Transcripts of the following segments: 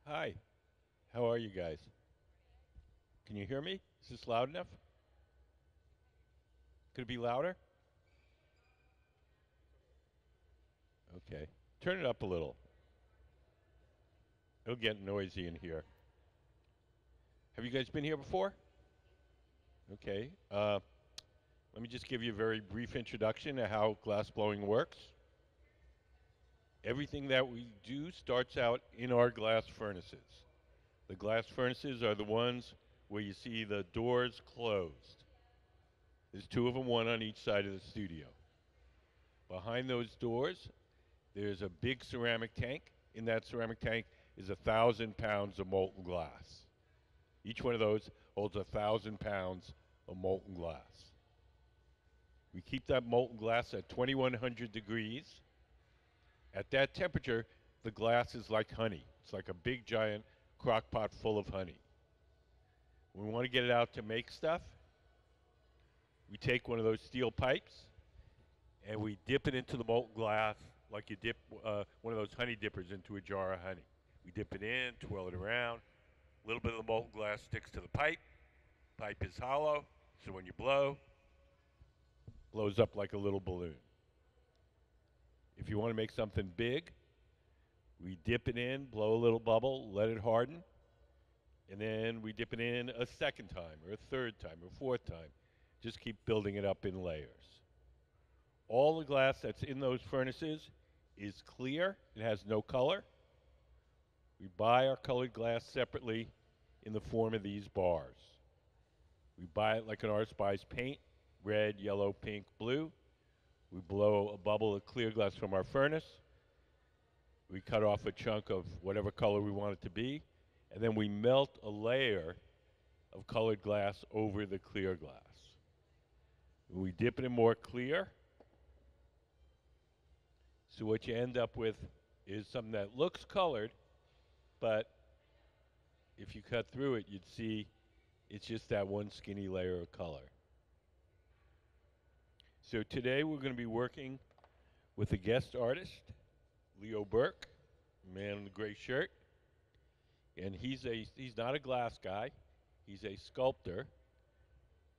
Hi, how are you guys? Can you hear me? Is this loud enough? Could it be louder? Okay. Turn it up a little. It'll get noisy in here. Have you guys been here before? Okay. Let me just give you a very brief introduction to how glass blowing works. Everything that we do starts out in our glass furnaces. The glass furnaces are the ones where you see the doors closed. There's two of them, one on each side of the studio. Behind those doors, there's a big ceramic tank. In that ceramic tank is 1,000 pounds of molten glass. Each one of those holds 1,000 pounds of molten glass. We keep that molten glass at 2,100 degrees. At that temperature, the glass is like honey. It's like a big giant crock pot full of honey. When we want to get it out to make stuff, we take one of those steel pipes and we dip it into the molten glass like you dip one of those honey dippers into a jar of honey. We dip it in, twirl it around. A little bit of the molten glass sticks to the pipe. Pipe is hollow, so when you blow, blows up like a little balloon. If you want to make something big, we dip it in, blow a little bubble, let it harden, and then we dip it in a second time, or a third time, or a fourth time. Just keep building it up in layers. All the glass that's in those furnaces is clear. It has no color. We buy our colored glass separately in the form of these bars. We buy it like an artist buys paint, red, yellow, pink, blue. We blow a bubble of clear glass from our furnace. We cut off a chunk of whatever color we want it to be, and then we melt a layer of colored glass over the clear glass. When we dip it in more clear, so what you end up with is something that looks colored, but if you cut through it, you'd see it's just that one skinny layer of color. So today we're going to be working with a guest artist, Leo Berk, man in the gray shirt, and he's not a glass guy, he's a sculptor,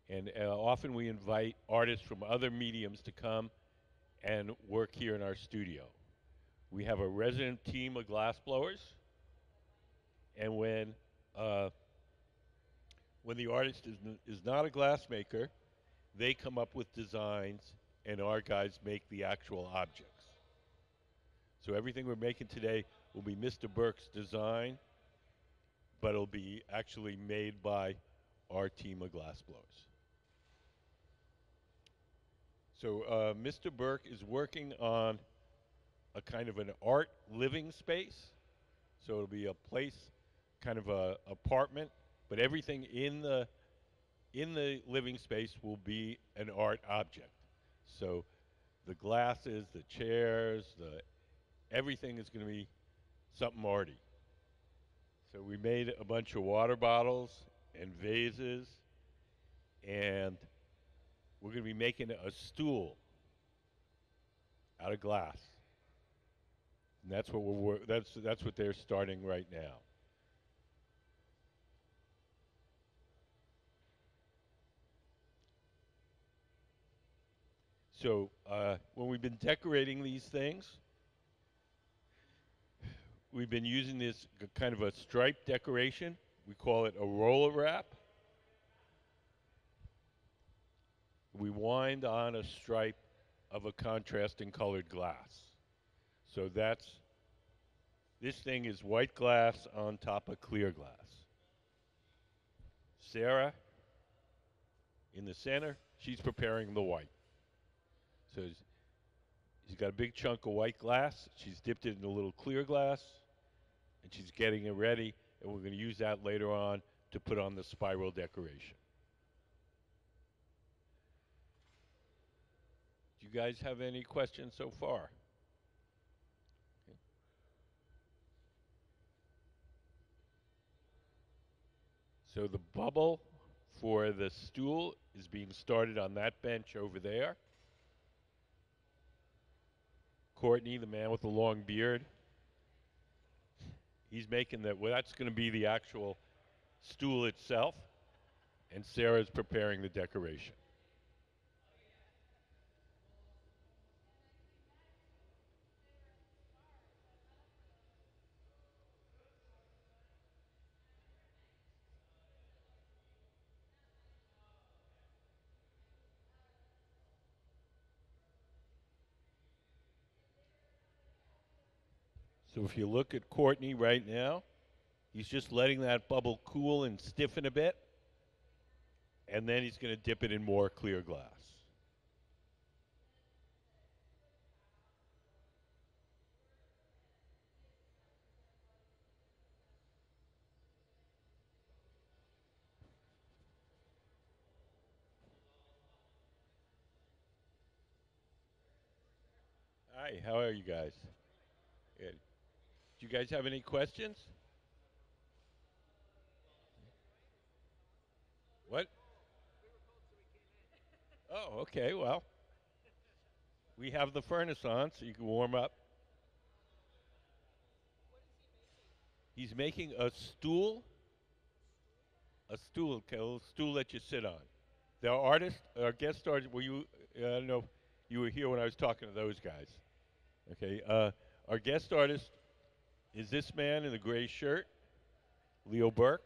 and often we invite artists from other mediums to come and work here in our studio. We have a resident team of glass blowers, and when the artist is not a glass maker, they come up with designs, and our guys make the actual objects. So everything we're making today will be Mr. Berk's design, but it'll be actually made by our team of glass blowers. So Mr. Berk is working on a kind of an art living space. So it'll be a place, kind of a apartment, but everything in the living space will be an art object. So the glasses, the chairs, everything is going to be something arty. So we made a bunch of water bottles and vases, and we're going to be making a stool out of glass. And that's what they're starting right now. So when we've been decorating these things, we've been using this kind of a striped decoration. We call it a roller wrap. We wind on a stripe of a contrasting colored glass. So this thing is white glass on top of clear glass. Sarah, in the center, she's preparing the white. So she's got a big chunk of white glass. She's dipped it in a little clear glass, and she's getting it ready, and we're going to use that later on to put on the spiral decoration. Do you guys have any questions so far? Okay. So the bubble for the stool is being started on that bench over there. Courtney, the man with the long beard, He's making that. Well, that's going to be the actual stool itself, and Sarah's preparing the decoration. So if you look at Courtney right now, he's just letting that bubble cool and stiffen a bit, and then he's going to dip it in more clear glass. Hi, how are you guys? Good. Do you guys have any questions? What? Oh, okay. Well, we have the furnace on, so you can warm up. He's making a little stool that you sit on. The artist, our guest artist, were you? I don't know if you were here when I was talking to those guys. Okay. Our guest artist is this man in the gray shirt, Leo Berk,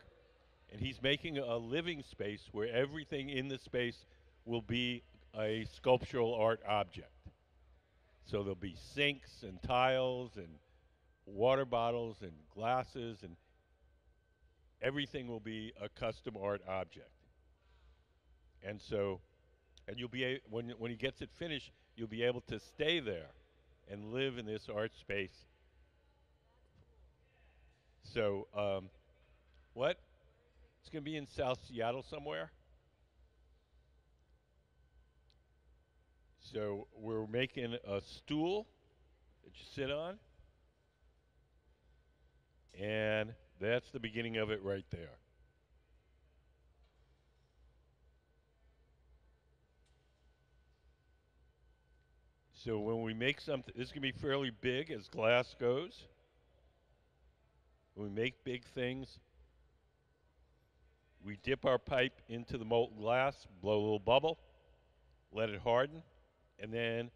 and he's making a living space where everything in the space will be a sculptural art object. So there'll be sinks and tiles and water bottles and glasses, and everything will be a custom art object. And so, and when he gets it finished, you'll be able to stay there and live in this art space. So, what? It's going to be in South Seattle somewhere. So we're making a stool that you sit on, and that's the beginning of it right there. So when we make something, this is going to be fairly big as glass goes. When we make big things, we dip our pipe into the molten glass, blow a little bubble, let it harden, and then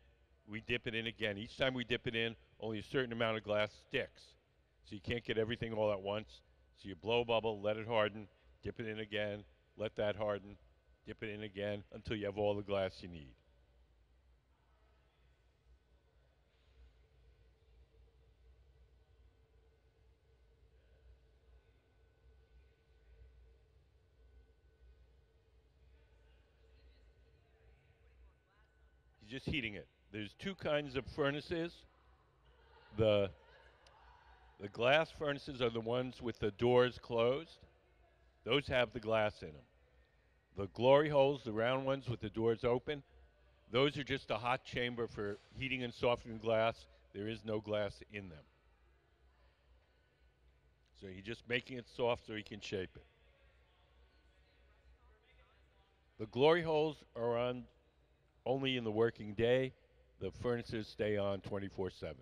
we dip it in again. Each time we dip it in, only a certain amount of glass sticks. So you can't get everything all at once. So you blow a bubble, let it harden, dip it in again, let that harden, dip it in again until you have all the glass you need. You're just heating it. There's two kinds of furnaces. The the glass furnaces are the ones with the doors closed. Those have the glass in them. The glory holes, the round ones with the doors open, those are just a hot chamber for heating and softening glass. There is no glass in them. So you're just making it soft so you can shape it. The glory holes are on only in the working day. The furnaces stay on 24/7.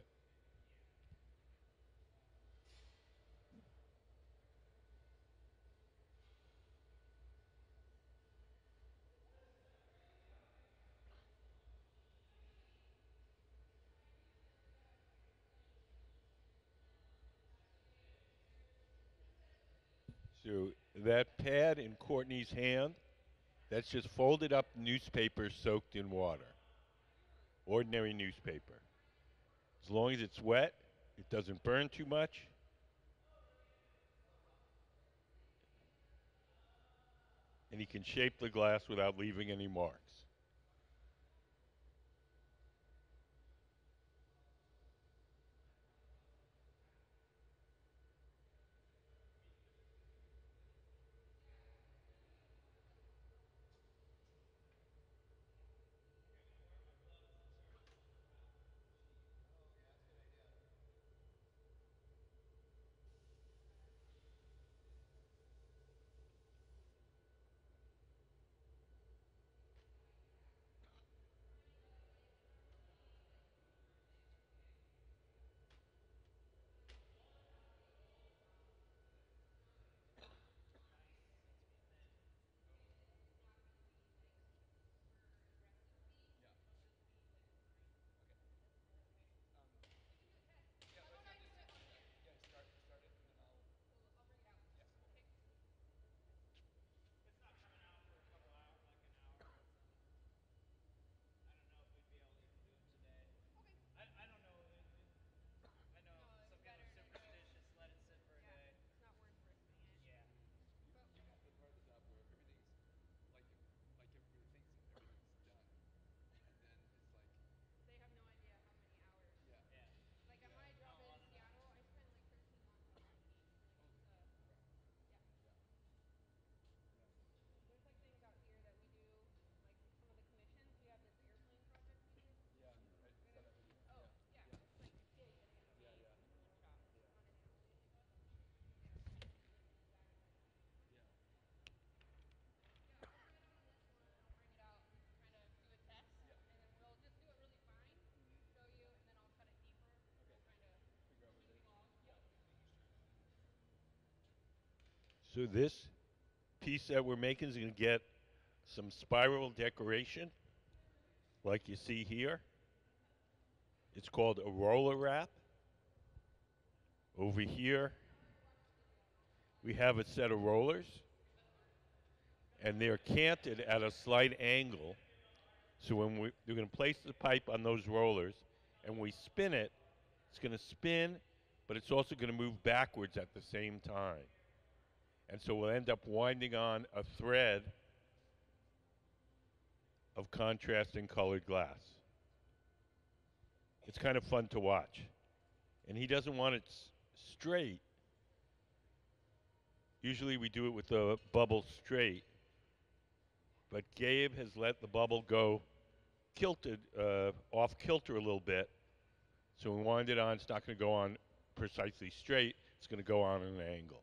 So that pad in Courtney's hand, that's just folded up newspaper soaked in water. Ordinary newspaper. As long as it's wet, it doesn't burn too much, and you can shape the glass without leaving any marks. So this piece that we're making is going to get some spiral decoration, like you see here. It's called a roller wrap. Over here, we have a set of rollers, and they're canted at a slight angle. So when we're going to place the pipe on those rollers, and we spin it, it's going to spin, but it's also going to move backwards at the same time. And so we'll end up winding on a thread of contrasting colored glass. It's kind of fun to watch. And he doesn't want it straight. Usually we do it with the bubble straight. But Gabe has let the bubble go kilted, off kilter a little bit. So we wind it on. It's not going to go on precisely straight. It's going to go on an angle.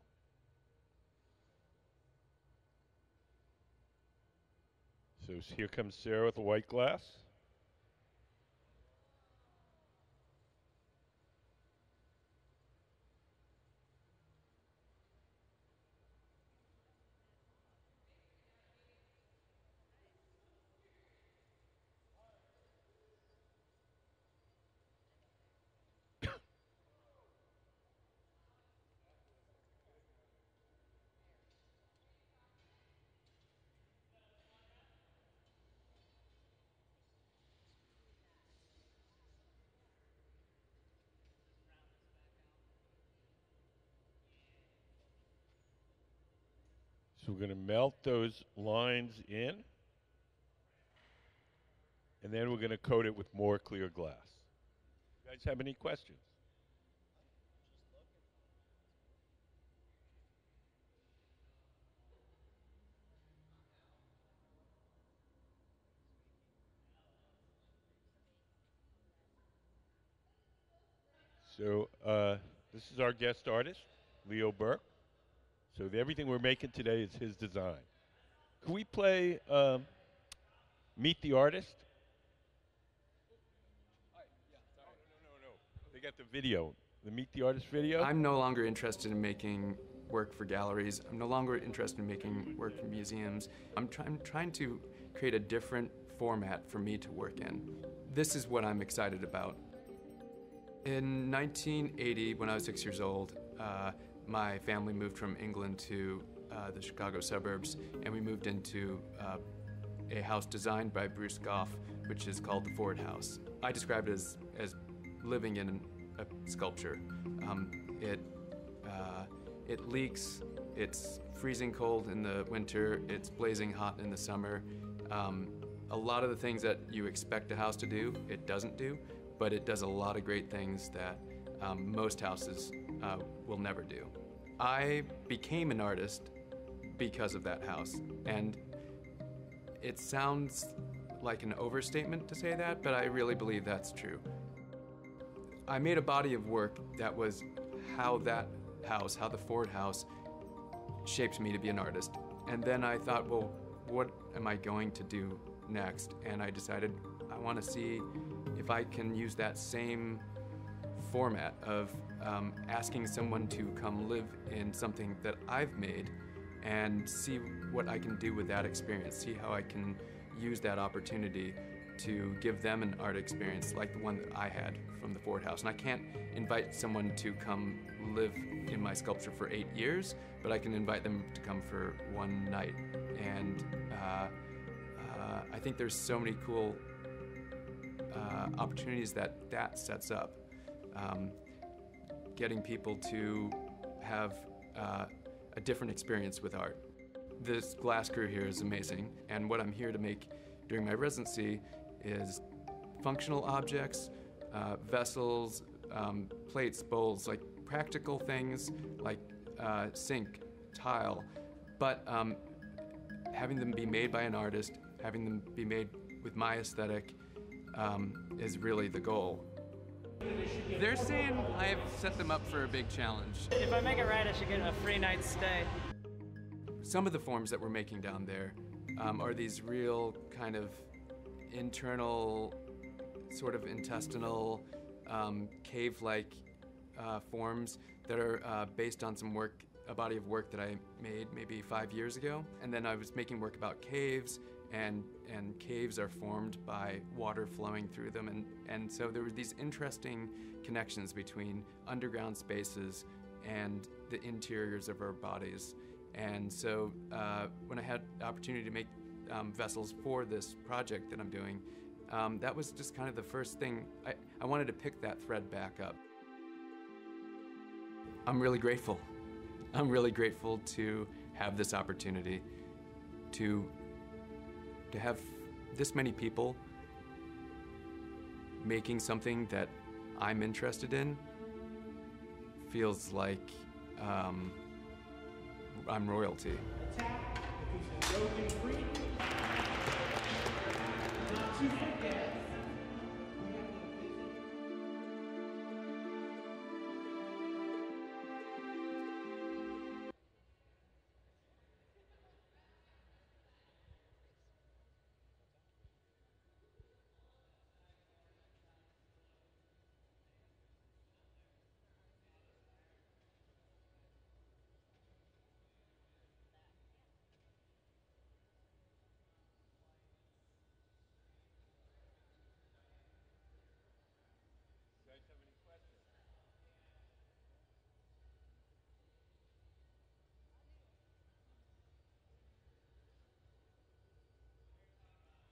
So here comes Sarah with the white glass. So we're going to melt those lines in, and then we're going to coat it with more clear glass. You guys have any questions? So this is our guest artist, Leo Berk. So everything we're making today is his design. Can we play Meet the Artist? No. They got the video, the Meet the Artist video. I'm no longer interested in making work for galleries. I'm no longer interested in making work for museums. I'm trying to create a different format for me to work in. This is what I'm excited about. In 1980, when I was 6 years old, my family moved from England to the Chicago suburbs, and we moved into a house designed by Bruce Goff, which is called the Ford House. I describe it as living in a sculpture. It leaks, it's freezing cold in the winter, it's blazing hot in the summer. A lot of the things that you expect a house to do, it doesn't do, but it does a lot of great things that most houses will never do. I became an artist because of that house, and it sounds like an overstatement to say that, but I really believe that's true. I made a body of work that was how that house, how the Ford House, shaped me to be an artist. And then I thought, well, what am I going to do next? And I decided I want to see if I can use that same format of asking someone to come live in something that I've made and see what I can do with that experience, see how I can use that opportunity to give them an art experience like the one that I had from the Ford House. And I can't invite someone to come live in my sculpture for 8 years, but I can invite them to come for one night. And I think there's so many cool opportunities that sets up. Getting people to have a different experience with art. This glass crew here is amazing, and what I'm here to make during my residency is functional objects, vessels, plates, bowls, like practical things like sink, tile, but having them be made by an artist, having them be made with my aesthetic is really the goal. They're saying I've set them up for a big challenge. If I make it right, I should get a free night's stay. Some of the forms that we're making down there are these real kind of internal, sort of intestinal, cave-like forms that are based on some work a body of work that I made maybe 5 years ago. And then I was making work about caves, and caves are formed by water flowing through them. And so there were these interesting connections between underground spaces and the interiors of our bodies. And so when I had the opportunity to make vessels for this project that I'm doing, that was just kind of the first thing. I wanted to pick that thread back up. I'm really grateful. I'm really grateful to have this opportunity to have this many people making something that I'm interested in. Feels like I'm royalty. Attack if he's broken free. Not to forget.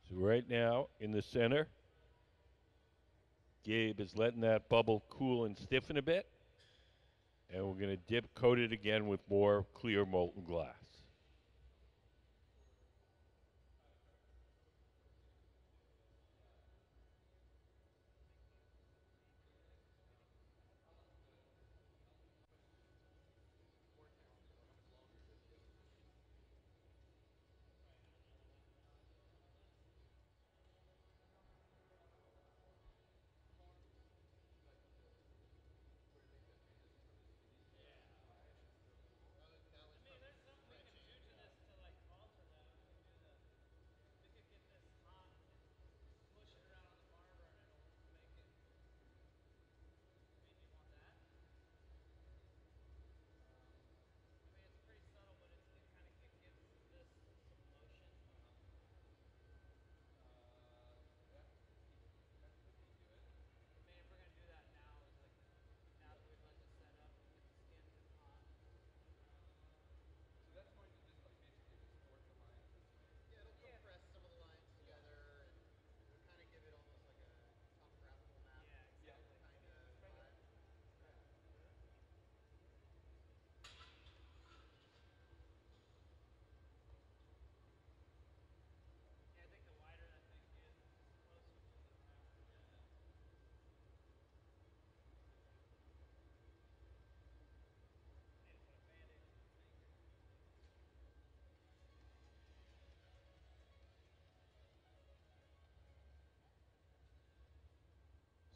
So right now in the center, Gabe is letting that bubble cool and stiffen a bit, and we're going to dip coat it again with more clear molten glass.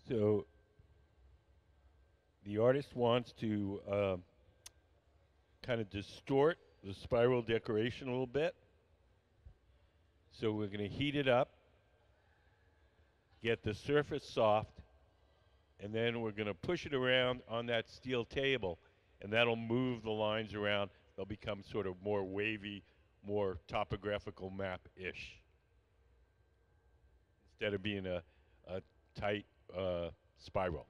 So the artist wants to kind of distort the spiral decoration a little bit. So we're going to heat it up, get the surface soft, and then we're going to push it around on that steel table, and that'll move the lines around. They'll become sort of more wavy, more topographical map-ish, instead of being a tight spiral.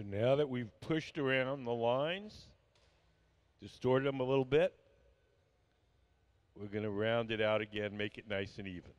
So now that we've pushed around the lines, distorted them a little bit, we're going to round it out again, make it nice and even.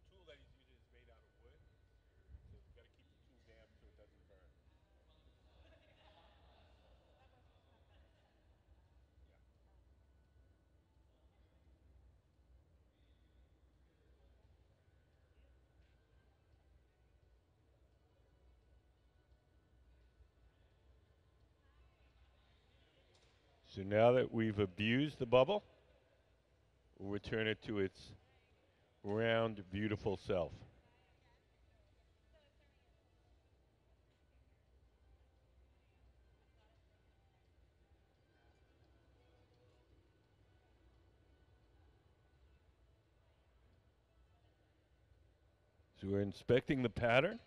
The tool that he's using is made out of wood, so you got to keep the tool damp so it doesn't burn. Yeah. So now that we've abused the bubble, we'll return it to its round, beautiful self. So we're inspecting the pattern.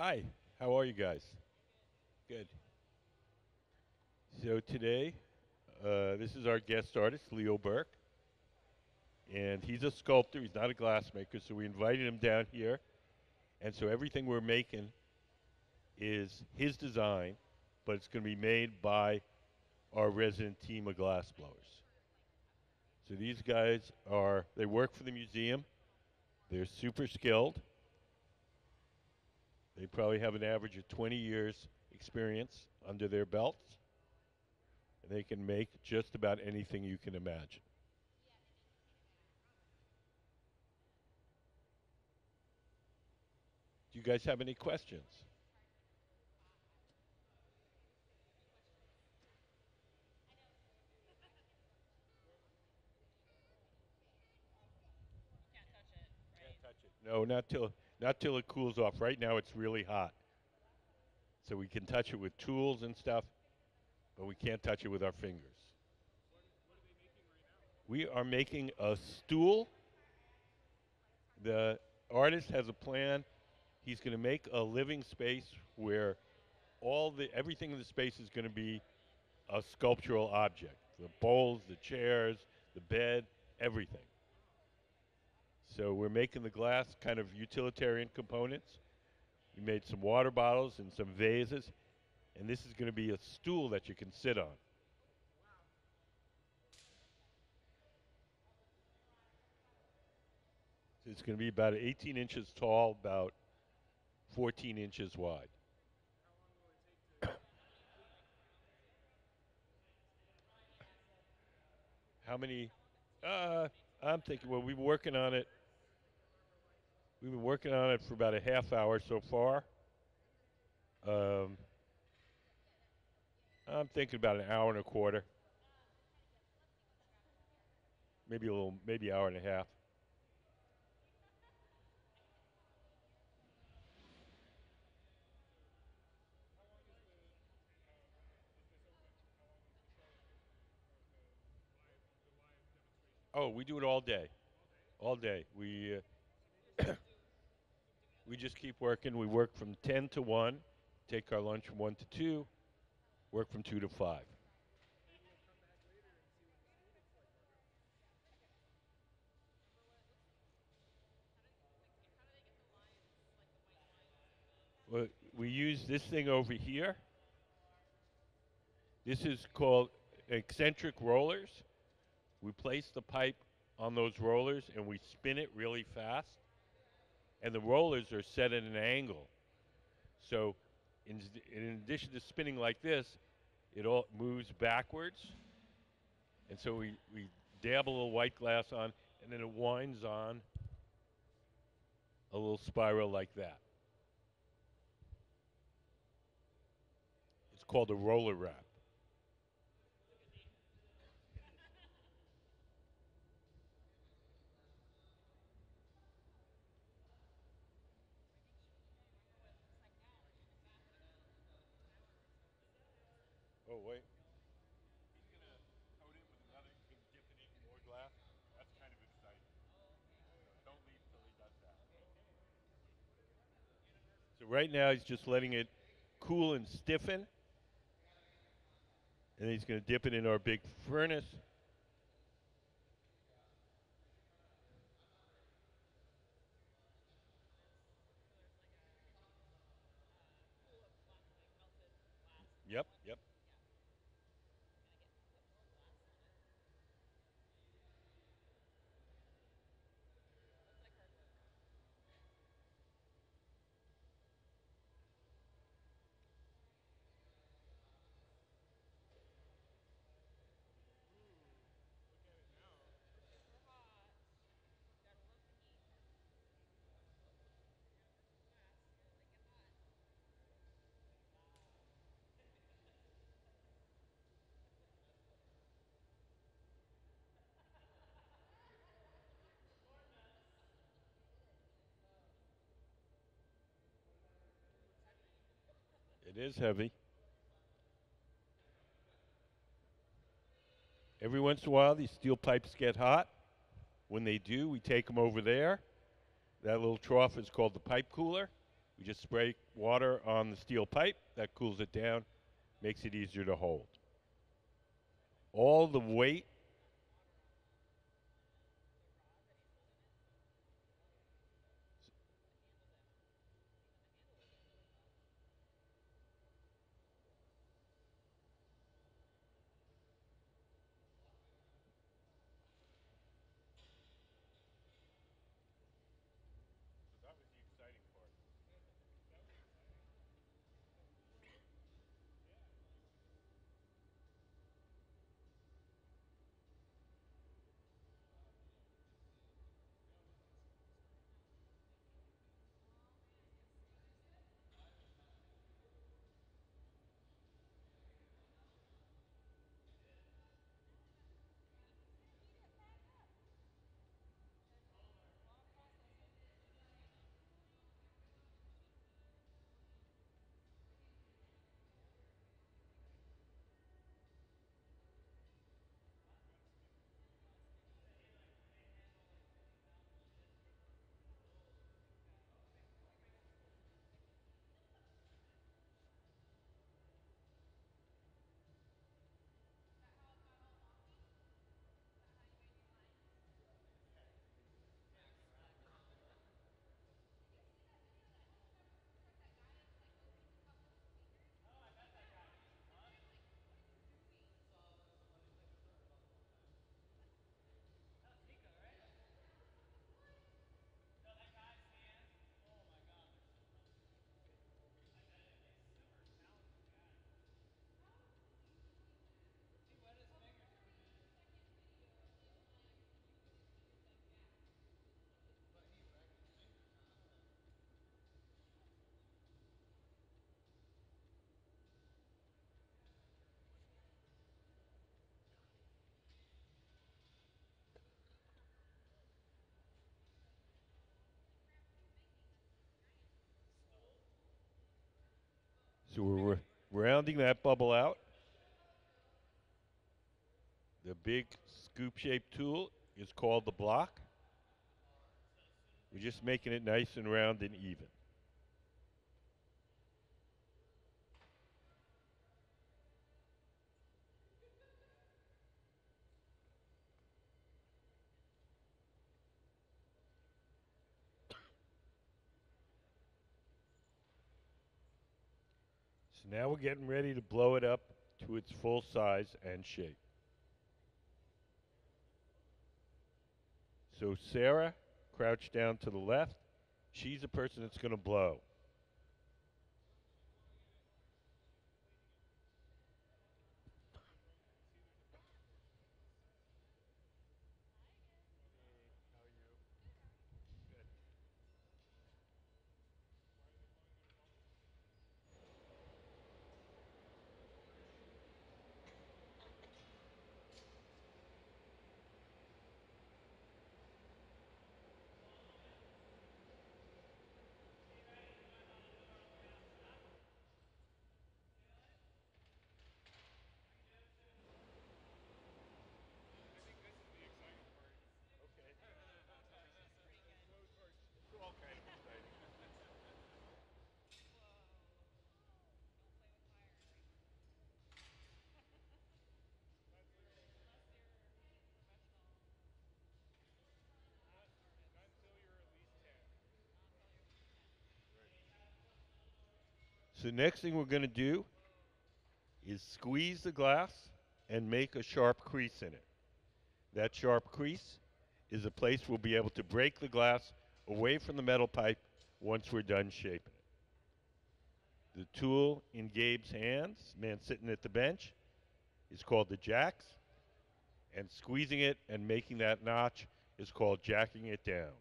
Hi, how are you guys? Good. So today, this is our guest artist, Leo Berk, and he's a sculptor. He's not a glassmaker, so we invited him down here. And so everything we're making is his design, but it's going to be made by our resident team of glassblowers. So these guys they work for the museum. They're super skilled. They probably have an average of 20 years experience under their belts, and they can make just about anything you can imagine. Do you guys have any questions? No, not till it cools off. Right now it's really hot. So we can touch it with tools and stuff, but we can't touch it with our fingers. We are making a stool. The artist has a plan. He's going to make a living space where everything in the space is going to be a sculptural object. The bowls, the chairs, the bed, everything. So we're making the glass kind of utilitarian components. We made some water bottles and some vases, and this is going to be a stool that you can sit on. So it's going to be about 18 inches tall, about 14 inches wide. How many? I'm thinking. Well, we've been working on it. We've been working on it for about a half hour so far. Um, I'm thinking about an hour and a quarter, maybe hour and a half. Oh, we do it all day, all day. We just keep working. We work from 10 to 1, take our lunch from 1 to 2, work from 2 to 5. Well, we use this thing over here. This is called eccentric rollers. We place the pipe on those rollers and we spin it really fast. And the rollers are set at an angle. So, in addition to spinning like this, it all moves backwards. And so we dab a little white glass on, and then it winds on a little spiral like that. It's called a roller wrap. Oh, wait. He's going to coat it with another, he's going to dip it in more glass. That's kind of exciting. So don't leave till he does that. So right now he's just letting it cool and stiffen, and he's going to dip it in our big furnace. Yep, yep. It is heavy. Every once in a while, these steel pipes get hot. When they do, we take them over there. That little trough is called the pipe cooler. We just spray water on the steel pipe. That cools it down, makes it easier to hold. All the weight. So we're rounding that bubble out. The big scoop shaped tool is called the block. We're just making it nice and round and even. So now we're getting ready to blow it up to its full size and shape. So Sarah, crouch down to the left. She's the person that's going to blow. So next thing we're going to do is squeeze the glass and make a sharp crease in it. That sharp crease is a place we'll be able to break the glass away from the metal pipe once we're done shaping it. The tool in Gabe's hands, man sitting at the bench, is called the jacks, and squeezing it and making that notch is called jacking it down.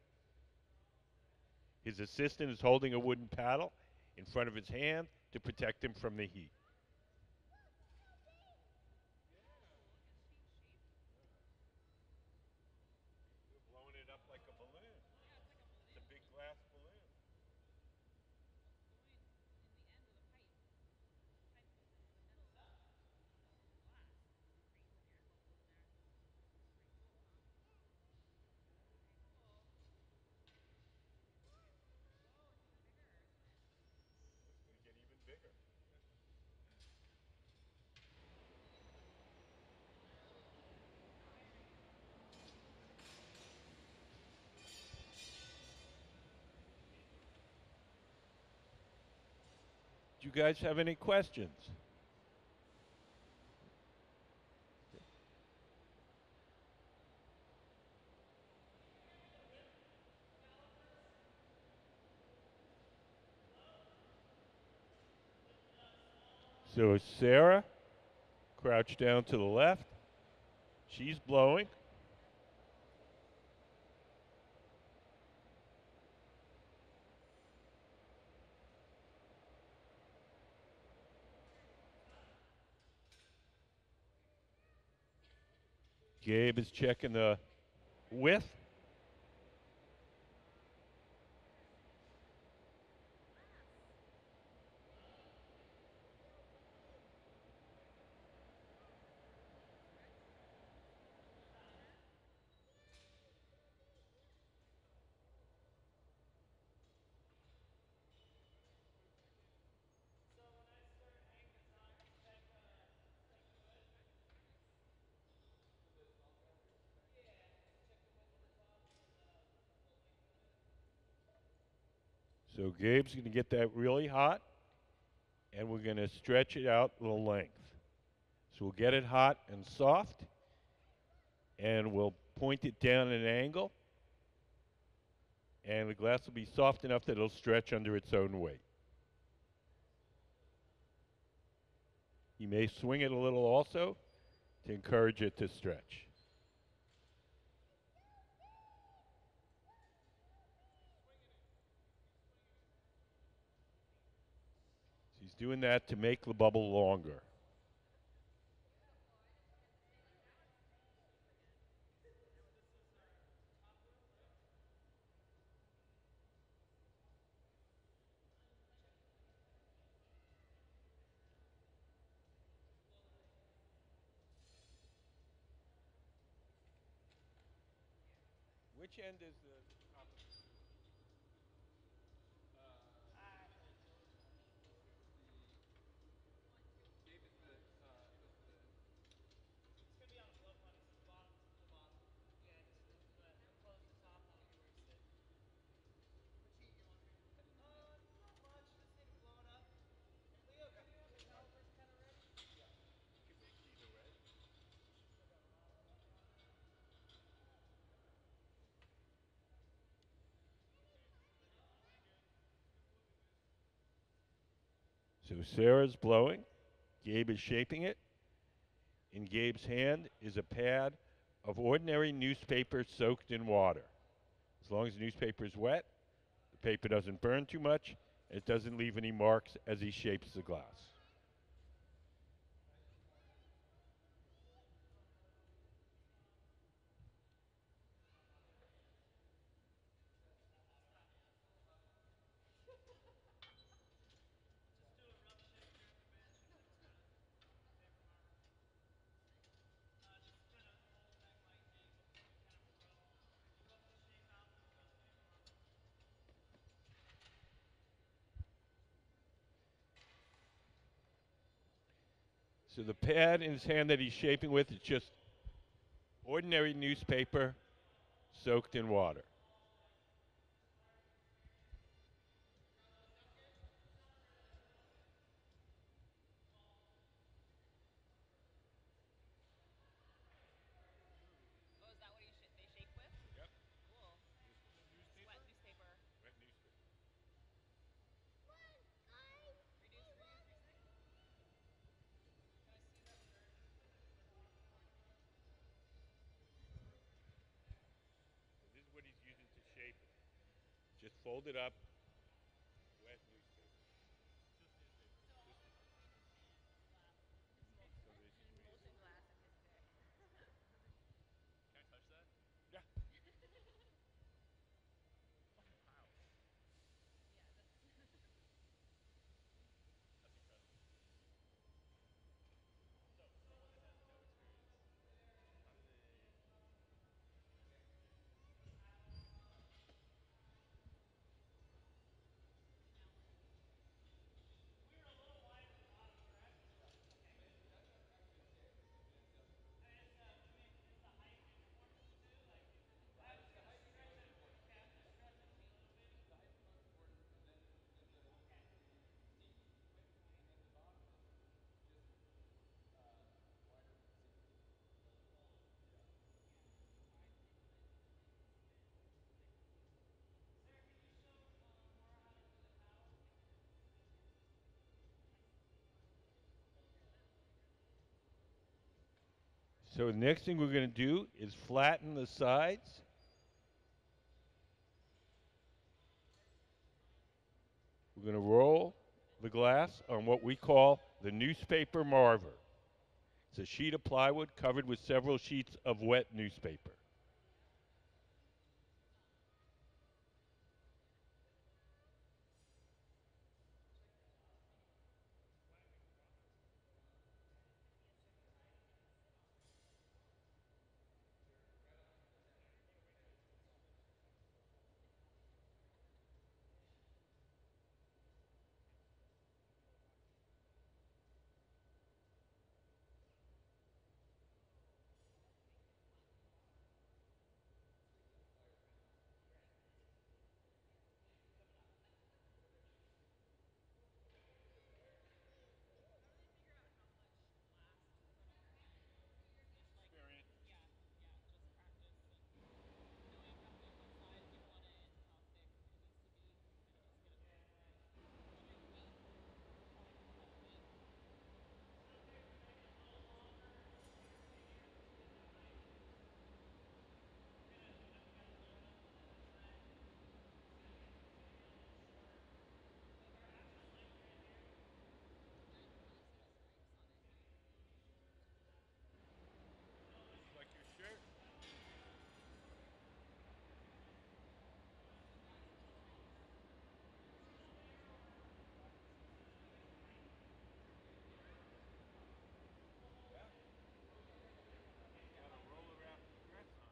His assistant is holding a wooden paddle in front of his hand to protect him from the heat. We're blowing it up like a balloon. It's a big glass balloon. you guys have any questions. So Sarah, crouch down to the left. She's blowing. Gabe is checking the width. So Gabe's going to get that really hot, and we're going to stretch it out the length. So we'll get it hot and soft, and we'll point it down at an angle, and the glass will be soft enough that it'll stretch under its own weight. You may swing it a little also to encourage it to stretch. So he's doing that to make the bubble longer. Which end is the top of the It's gonna be on the blow putty, so the bottom, the bottom. Yeah, just close the top, that'll be where you sit. How much heat you want here? Not much. Just need to blow it up. Leo, can you have the calipers kind of ready? You can make either way. So Sarah's blowing. Gabe is shaping it. In Gabe's hand is a pad of ordinary newspaper soaked in water. As long as the newspaper is wet, the paper doesn't burn too much, it doesn't leave any marks as he shapes the glass. Just do a rough shape here at the bench, and then it's gonna paper mark. Just kind of hold that lightning, kind of rough the shape out, and it's gonna paper mark. So the pad in his hand that he's shaping with is just ordinary newspaper soaked in water. Oh, is that what they shape with? Yep. Cool. Wet newspaper. Wet newspaper. Reduce, reuse, recycle. Can I see that version? So this is what he's using to shape it. Just fold it up, wet newspaper. So they squeeze. Motion glass in his day. Can I touch that? Yeah. That's incredible. So, someone that has no experience, how do they? So the next thing we're going to do is flatten the sides. We're going to roll the glass on what we call the newspaper marver. It's a sheet of plywood covered with several sheets of wet newspaper. Like your shirt. Got a roller wrap dress on.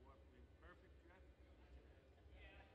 Wore the perfect dress for you today.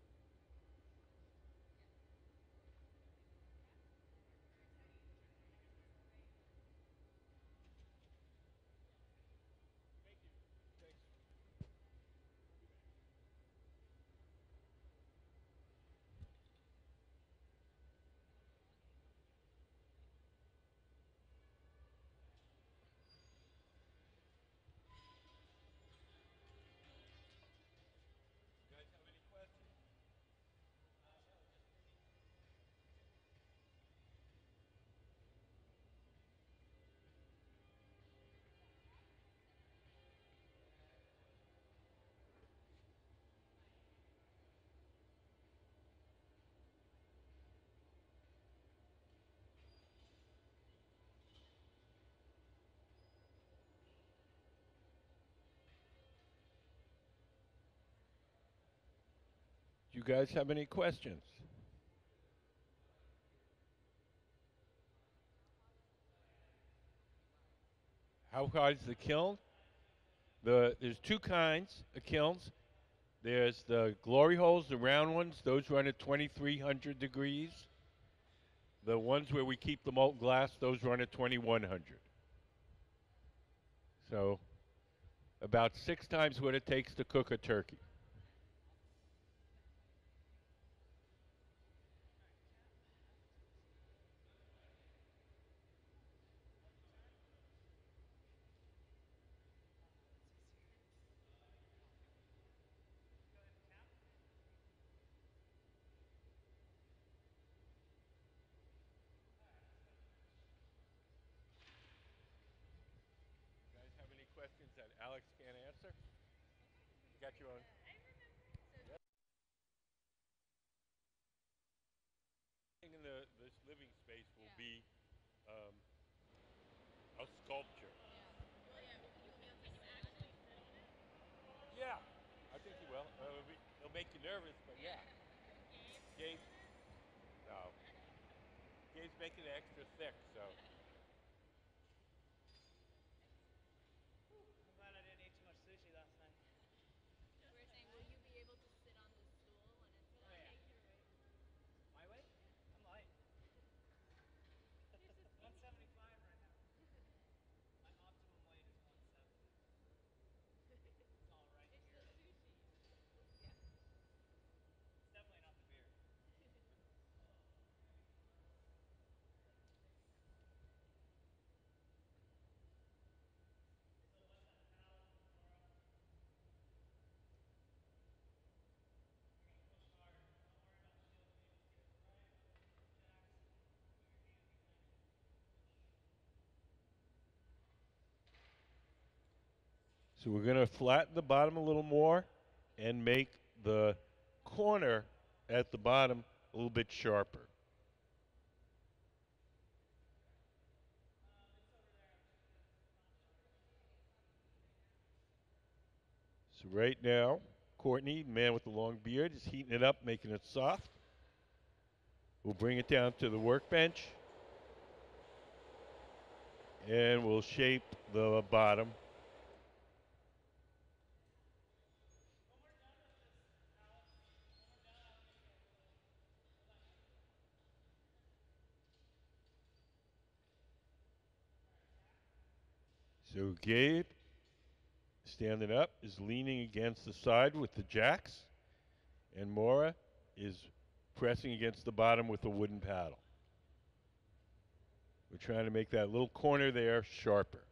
You guys have any questions? Do you guys have any questions? How high is the kiln? There's two kinds of kilns. There's the glory holes, the round ones. Those run at 2,300 degrees. The ones where we keep the molten glass, those run at 2,100. So about 6 times what it takes to cook a turkey. You guys have any questions that Alex can't answer? You got your own. Thing in this living space will be um, a sculpture. Yeah, I think he will. It'll make you nervous, but yeah. Gabe, no. Gabe's making it extra thick, so. I'm glad I didn't eat too much sushi last night. Oh yeah. My weight? I'm light. 175 right now. My optimum weight is 170. It's all right here. It's definitely not the beer. So we're going to flatten the bottom a little more and make the corner at the bottom a little bit sharper. So right now, Courtney, the man with the long beard, is heating it up, making it soft. We'll bring it down to the workbench and we'll shape the bottom. So Gabe, standing up, is leaning against the side with the jacks, and Maura is pressing against the bottom with a wooden paddle. We're trying to make that little corner there sharper.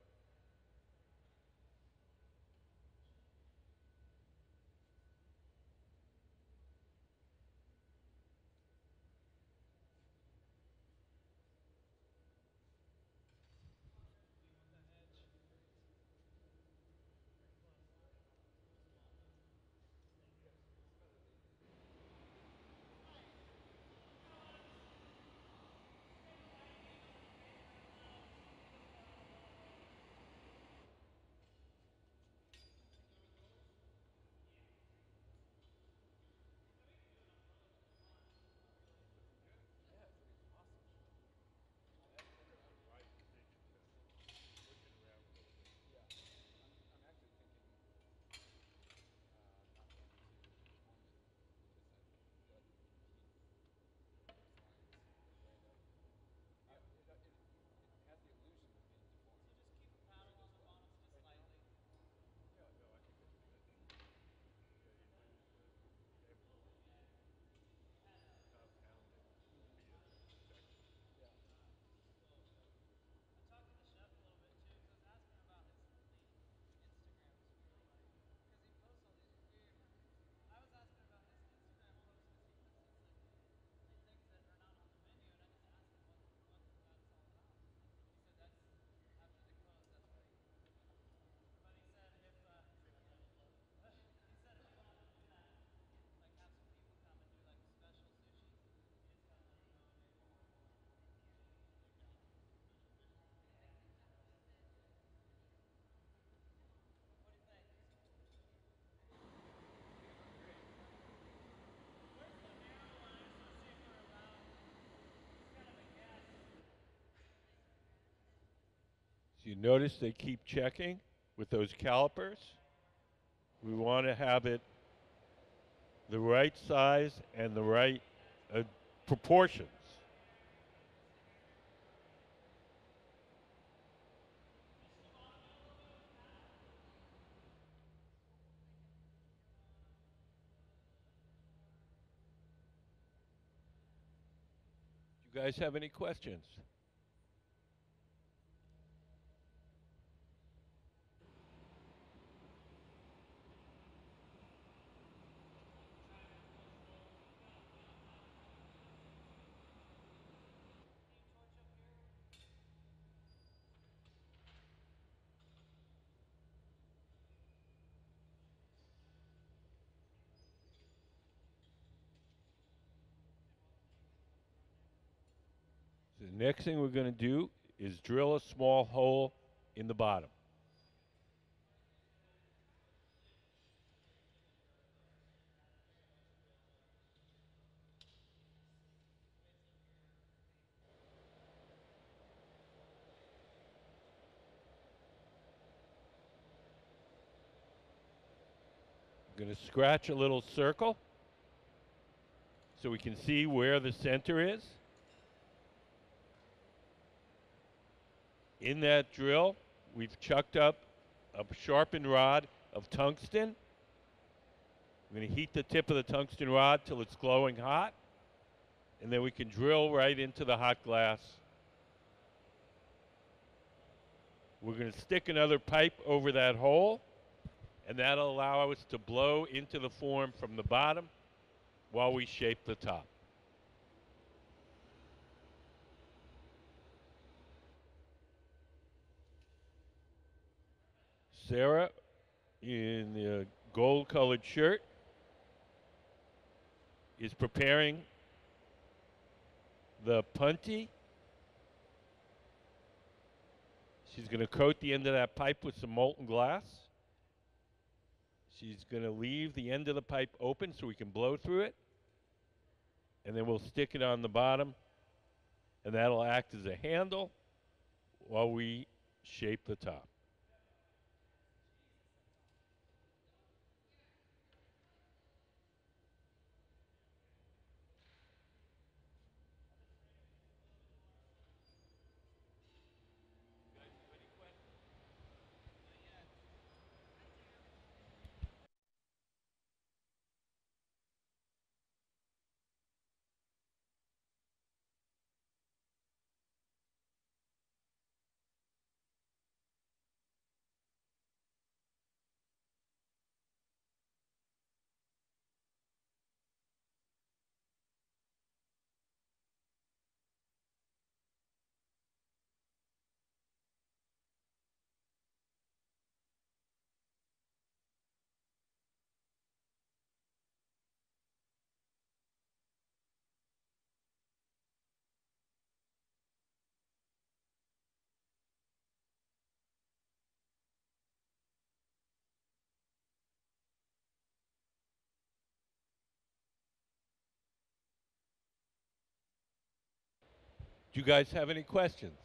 So you notice they keep checking with those calipers. We want to have it the right size and the right proportions. You guys have any questions? So the next thing we're going to do is drill a small hole in the bottom. We're going to scratch a little circle so we can see where the center is. In that drill, we've chucked up a sharpened rod of tungsten. We're going to heat the tip of the tungsten rod till it's glowing hot, and then we can drill right into the hot glass. We're going to stick another pipe over that hole, and that'll allow us to blow into the form from the bottom while we shape the top. Sarah in the gold colored shirt is preparing the punty. She's going to coat the end of that pipe with some molten glass. She's going to leave the end of the pipe open so we can blow through it. And then we'll stick it on the bottom, and that'll act as a handle while we shape the top. Do you guys have any questions?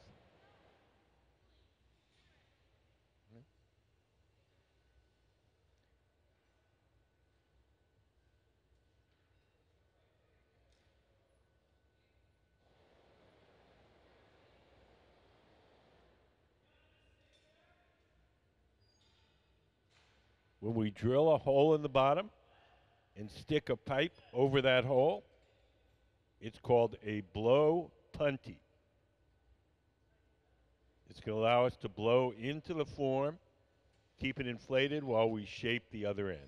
When we drill a hole in the bottom and stick a pipe over that hole, it's called a blow punty. It's going to allow us to blow into the form, keep it inflated while we shape the other end.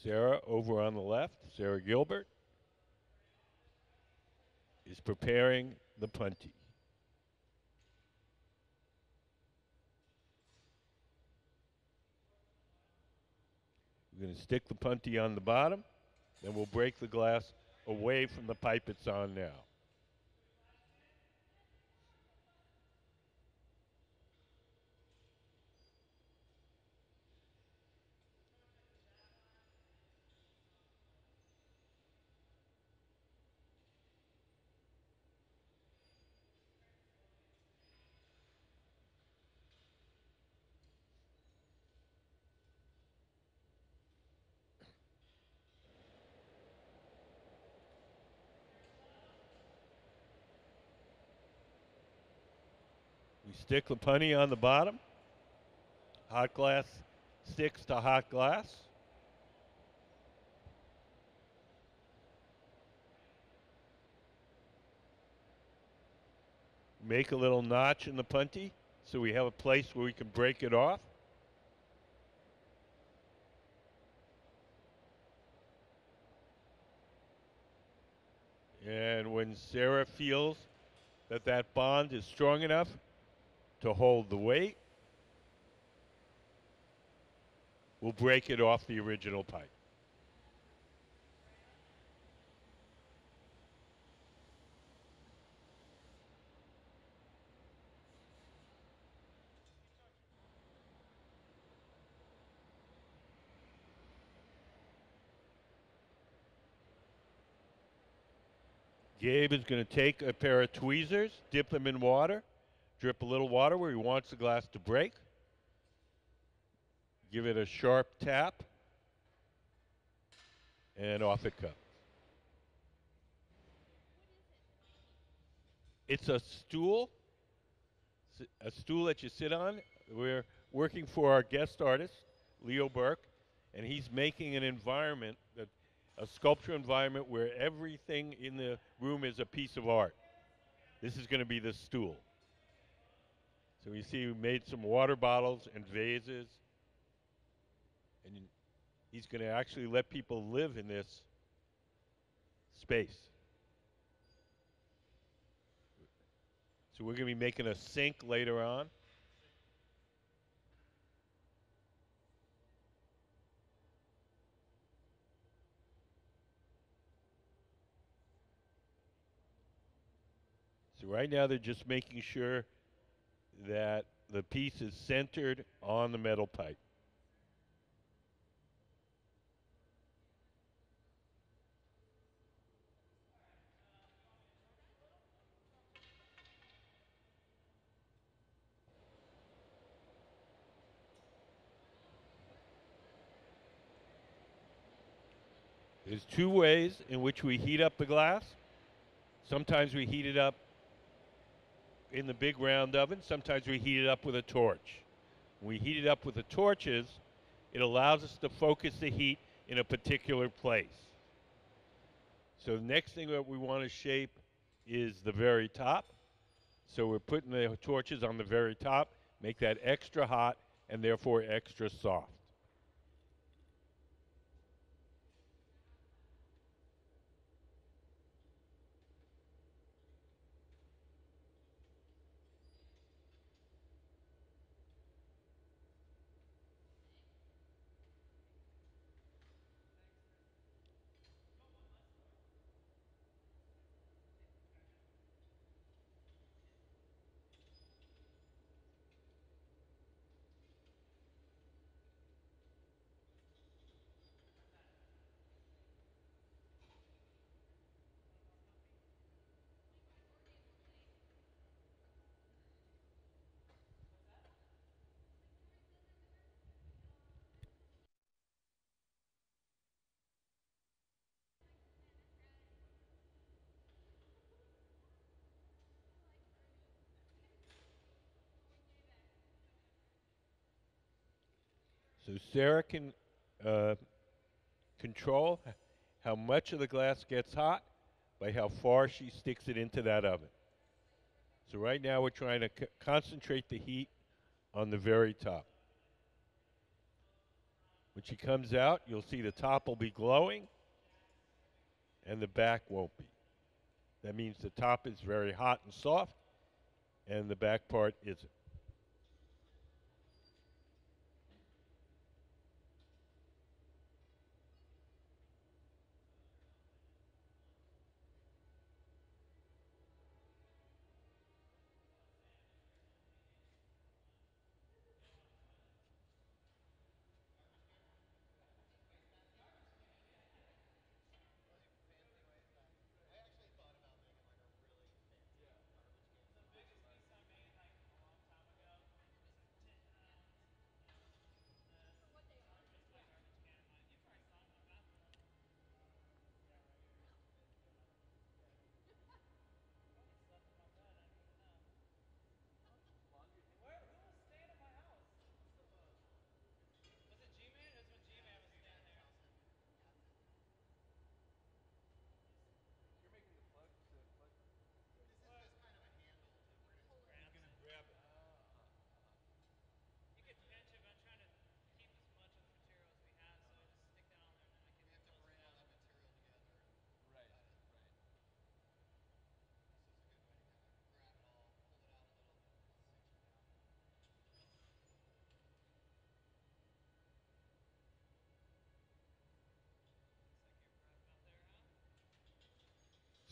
Sarah over on the left, Sarah Gilbert, is preparing the punty. We're going to stick the punty on the bottom, then we'll break the glass away from the pipe it's on now. We stick the punty on the bottom. Hot glass sticks to hot glass. Make a little notch in the punty so we have a place where we can break it off. And when Sarah feels that that bond is strong enough to hold the weight, we'll break it off the original pipe. Gabe is going to take a pair of tweezers, dip them in water, drip a little water where he wants the glass to break, give it a sharp tap, and off it comes. It's a stool that you sit on. We're working for our guest artist, Leo Berk, and he's making an environment, a sculpture environment where everything in the room is a piece of art. This is going to be the stool. So you see we made some water bottles and vases. And he's going to actually let people live in this space. So we're going to be making a sink later on. So right now they're just making sure that the piece is centered on the metal pipe. There's two ways in which we heat up the glass. Sometimes we heat it up in the big round oven. Sometimes we heat it up with a torch. When we heat it up with the torches, it allows us to focus the heat in a particular place. So the next thing that we want to shape is the very top. So we're putting the torches on the very top, make that extra hot and therefore extra soft. So Sarah can uh, control how much of the glass gets hot by how far she sticks it into that oven. So right now we're trying to concentrate the heat on the very top. When she comes out, you'll see the top will be glowing and the back won't be. That means the top is very hot and soft and the back part isn't.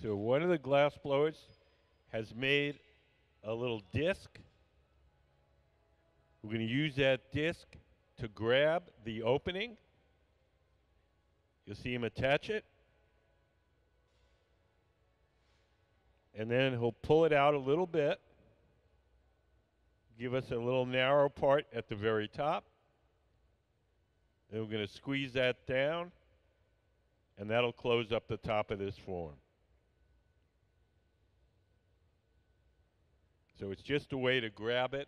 So one of the glass blowers has made a little disc. We're going to use that disc to grab the opening. You'll see him attach it. And then he'll pull it out a little bit, give us a little narrow part at the very top. Then we're going to squeeze that down, and that'll close up the top of this form. So it's just a way to grab it.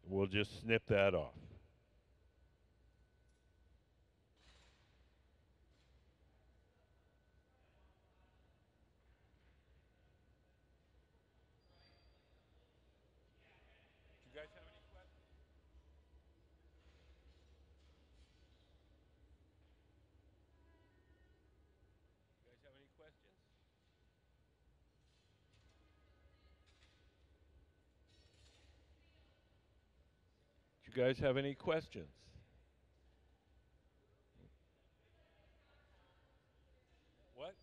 We'll just snip that off. guys have any questions? What?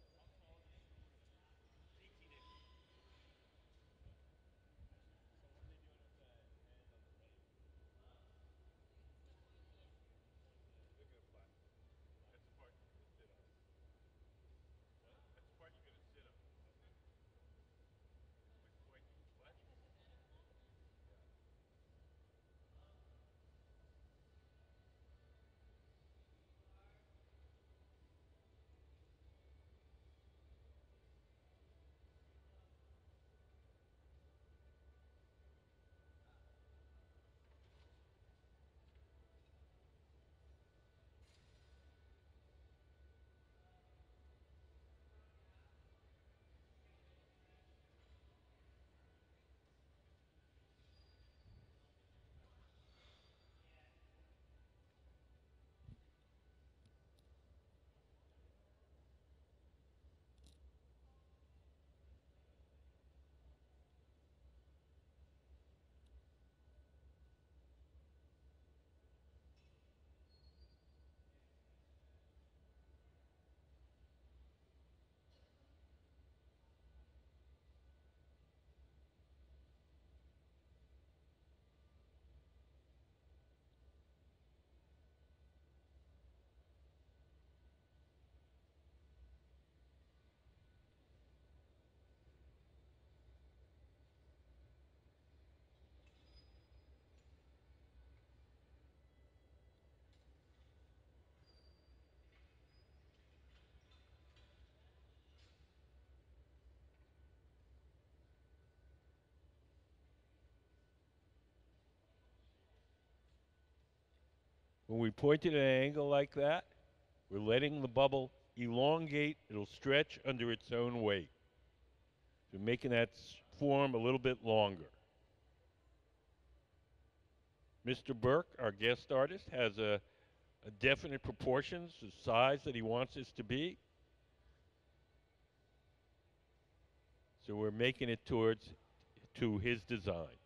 When we point it at an angle like that, we're letting the bubble elongate. It'll stretch under its own weight. So making that form a little bit longer. Mr. Berk, our guest artist, has a definite proportions, the size that he wants this to be. So we're making it to his design.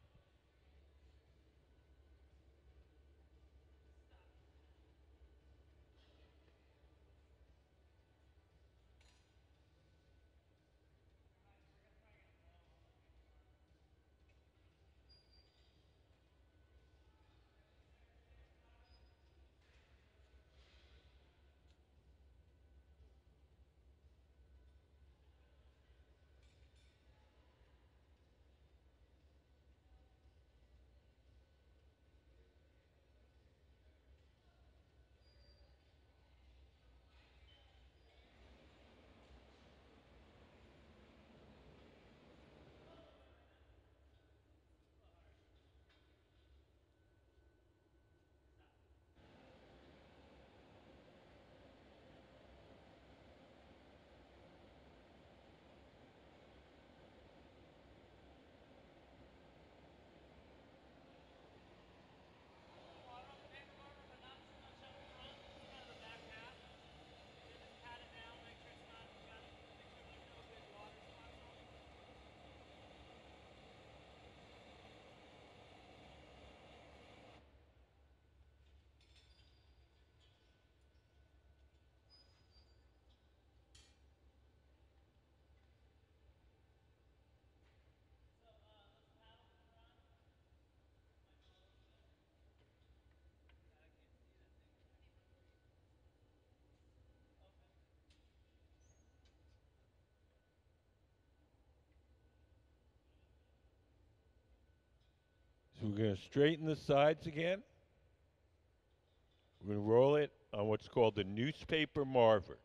So we're going to straighten the sides again. We're going to roll it on what's called the newspaper marver.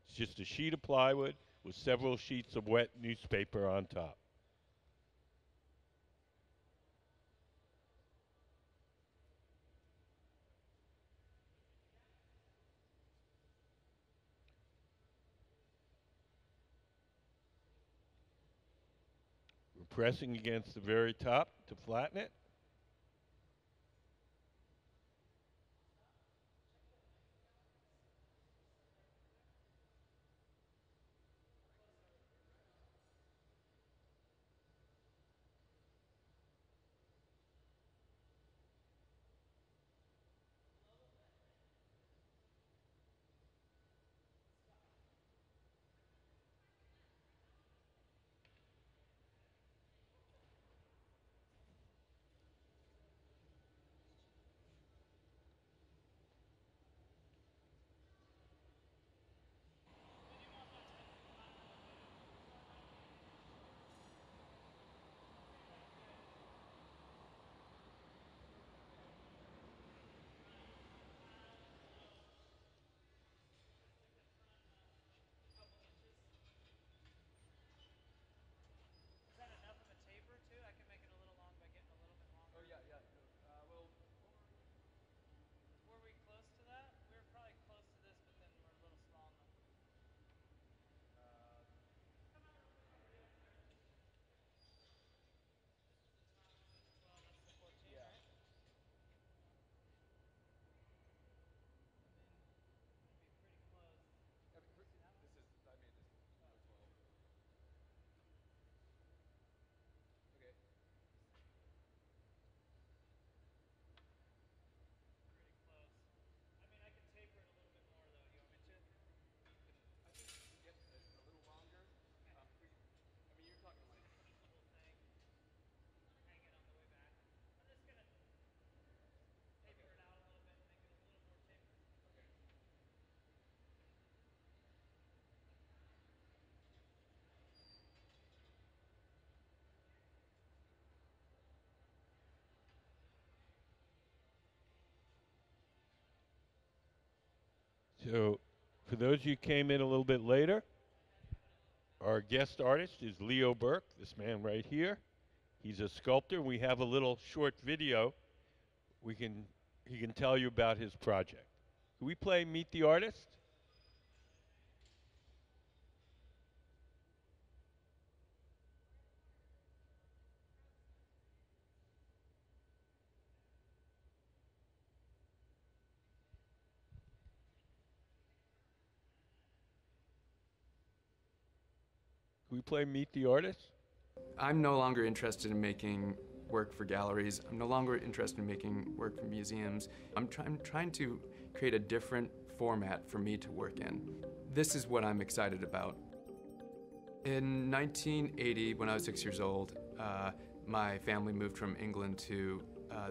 It's just a sheet of plywood with several sheets of wet newspaper on top. We're pressing against the very top to flatten it. So, for those of you who came in a little bit later, our guest artist is Leo Berk, this man right here. He's a sculptor. We have a little short video. We can he can tell you about his project. Can we play Meet the Artist? Can we play Meet the Artist? I'm no longer interested in making work for galleries. I'm no longer interested in making work for museums. I'm trying to create a different format for me to work in. This is what I'm excited about. In 1980, when I was 6 years old, my family moved from England to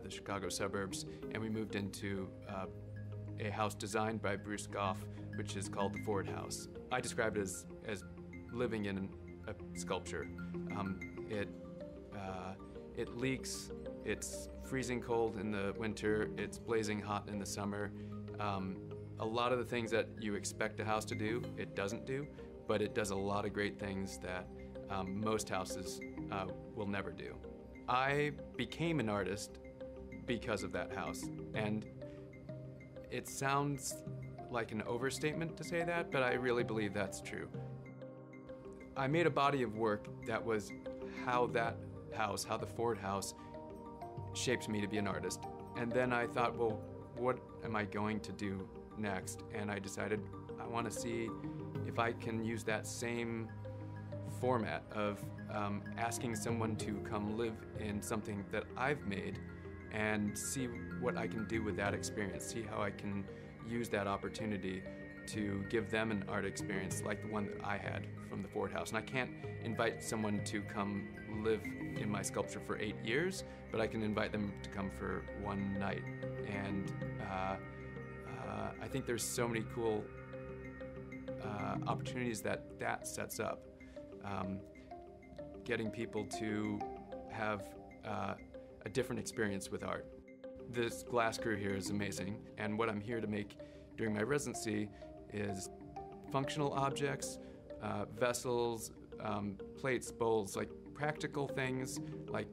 the Chicago suburbs, and we moved into a house designed by Bruce Goff, which is called the Ford House. I describe it as living in a sculpture. It leaks, it's freezing cold in the winter, it's blazing hot in the summer. A lot of the things that you expect a house to do, it doesn't do, but it does a lot of great things that most houses will never do. I became an artist because of that house, and it sounds like an overstatement to say that, but I really believe that's true. I made a body of work that was how that house, how the Ford House, shaped me to be an artist. And then I thought, well, what am I going to do next? And I decided I want to see if I can use that same format of asking someone to come live in something that I've made and see what I can do with that experience, see how I can use that opportunity to give them an art experience like the one that I had from the Ford House. And I can't invite someone to come live in my sculpture for 8 years, but I can invite them to come for one night. And I think there's so many cool opportunities that sets up. Getting people to have a different experience with art. This glass crew here is amazing, and what I'm here to make during my residency is functional objects, vessels, plates, bowls, like practical things like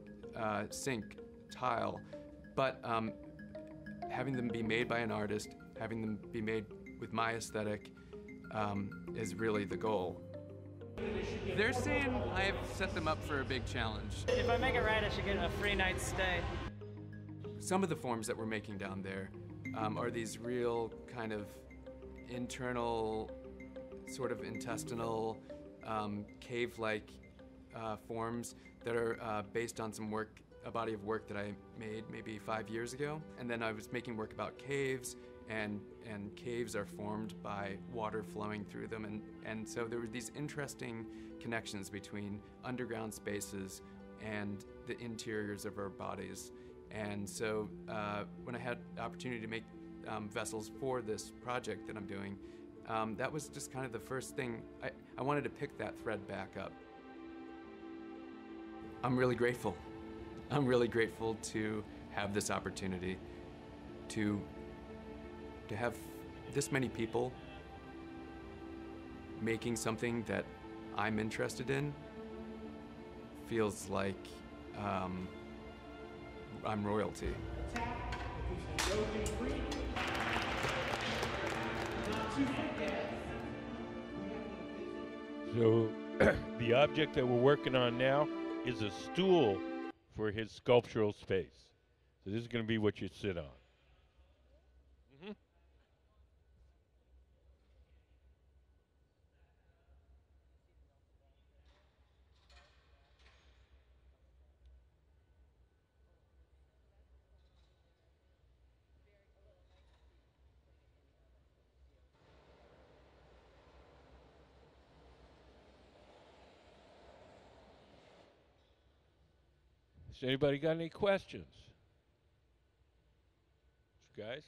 sink, tile, but having them be made by an artist, having them be made with my aesthetic is really the goal. They're saying I've set them up for a big challenge. If I make it right, I should get a free night's stay. Some of the forms that we're making down there are these real kind of internal, sort of intestinal, cave-like forms that are based on some work, a body of work that I made maybe 5 years ago. And then I was making work about caves, and caves are formed by water flowing through them. And so there were these interesting connections between underground spaces and the interiors of our bodies. And so when I had the opportunity to make vessels for this project that I'm doing, that was just kind of the first thing. I wanted to pick that thread back up. I'm really grateful. I'm really grateful to have this opportunity to have this many people making something that I'm interested in. Feels like I'm royalty. Attack. It keeps the joking free. Not to forget. So, the object that we're working on now is a stool for his sculptural space. So this is going to be what you sit on. Has anybody got any questions? Guys?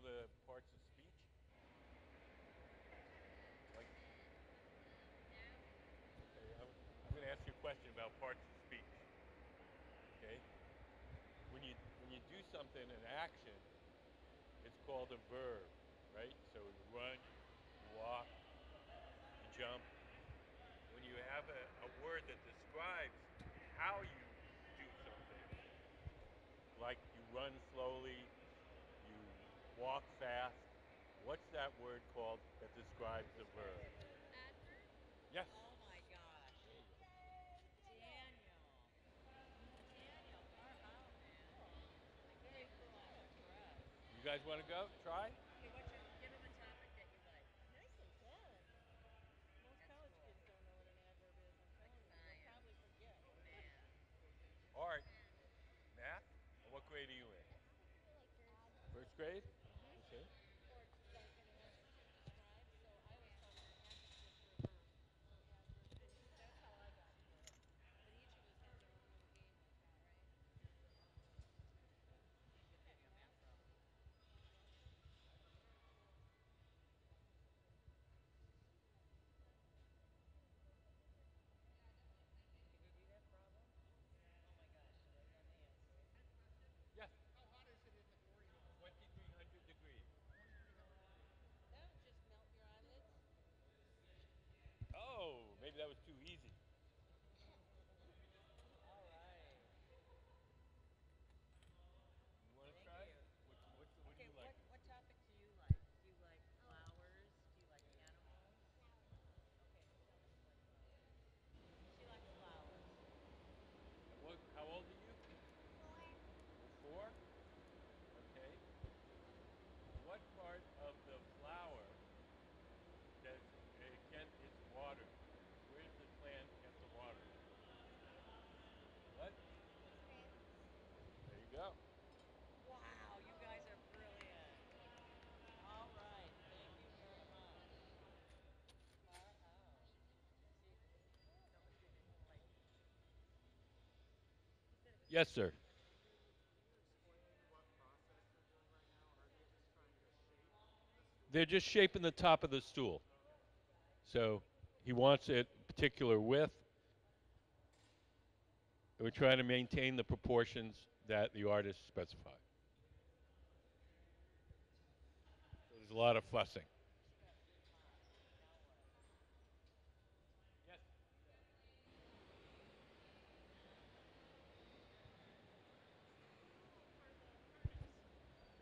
the parts of speech? Like, okay, I'm going to ask you a question about parts of speech. Okay, when you do something, an action, it's called a verb, right? So you run, you walk, you jump. When you have a word that describes how you do something, like you run slowly, you walk fast, what's that word called that describes the verb? Adverb? Yes. Oh my gosh. Daniel. Daniel, far out, man. Very cool. I'm impressed. You guys want to go? Try? Okay, give him a topic that you like. Nicely done. Most That's college cool. kids don't know what an adverb is. I'm Like telling you, they'll science, probably forget. math. Art, math? And what grade are you in? First grade? Okay. Or like an adjective describes. So I always thought of an adjective for a verb. So adverb, and that's how I got to it. But each of us has our own little game like that, right? He's gonna give you a math problem. Can you do that problem? Oh my gosh, you already know the answer. Yes. How hot is it in the glory hole? 2300 degrees. 2300 degrees. That would just melt your eyelids. Oh, maybe that was too easy. All right. You want to Thank try? you. What do Okay, you like? what topic do you like? Do you like flowers? Do you like animals? Okay, tell us you like flowers. She likes flowers. And how old are you? You're four? Okay. What part of the flower does it get its water? Where does the plant get the water? What? There you go. Wow, you guys are brilliant. All right, thank you very much. Far out. See, tell the student like he said it was Yes, sir. Can you explain what process they're doing right now? Are they just trying to shape the stool? They're just shaping the top of the stool. Okay. So he wants it particular width. We're trying to maintain the proportions that the artist specified. So there's a lot of fussing. she got too hot. Now what? Yes. Oh, for the furnace.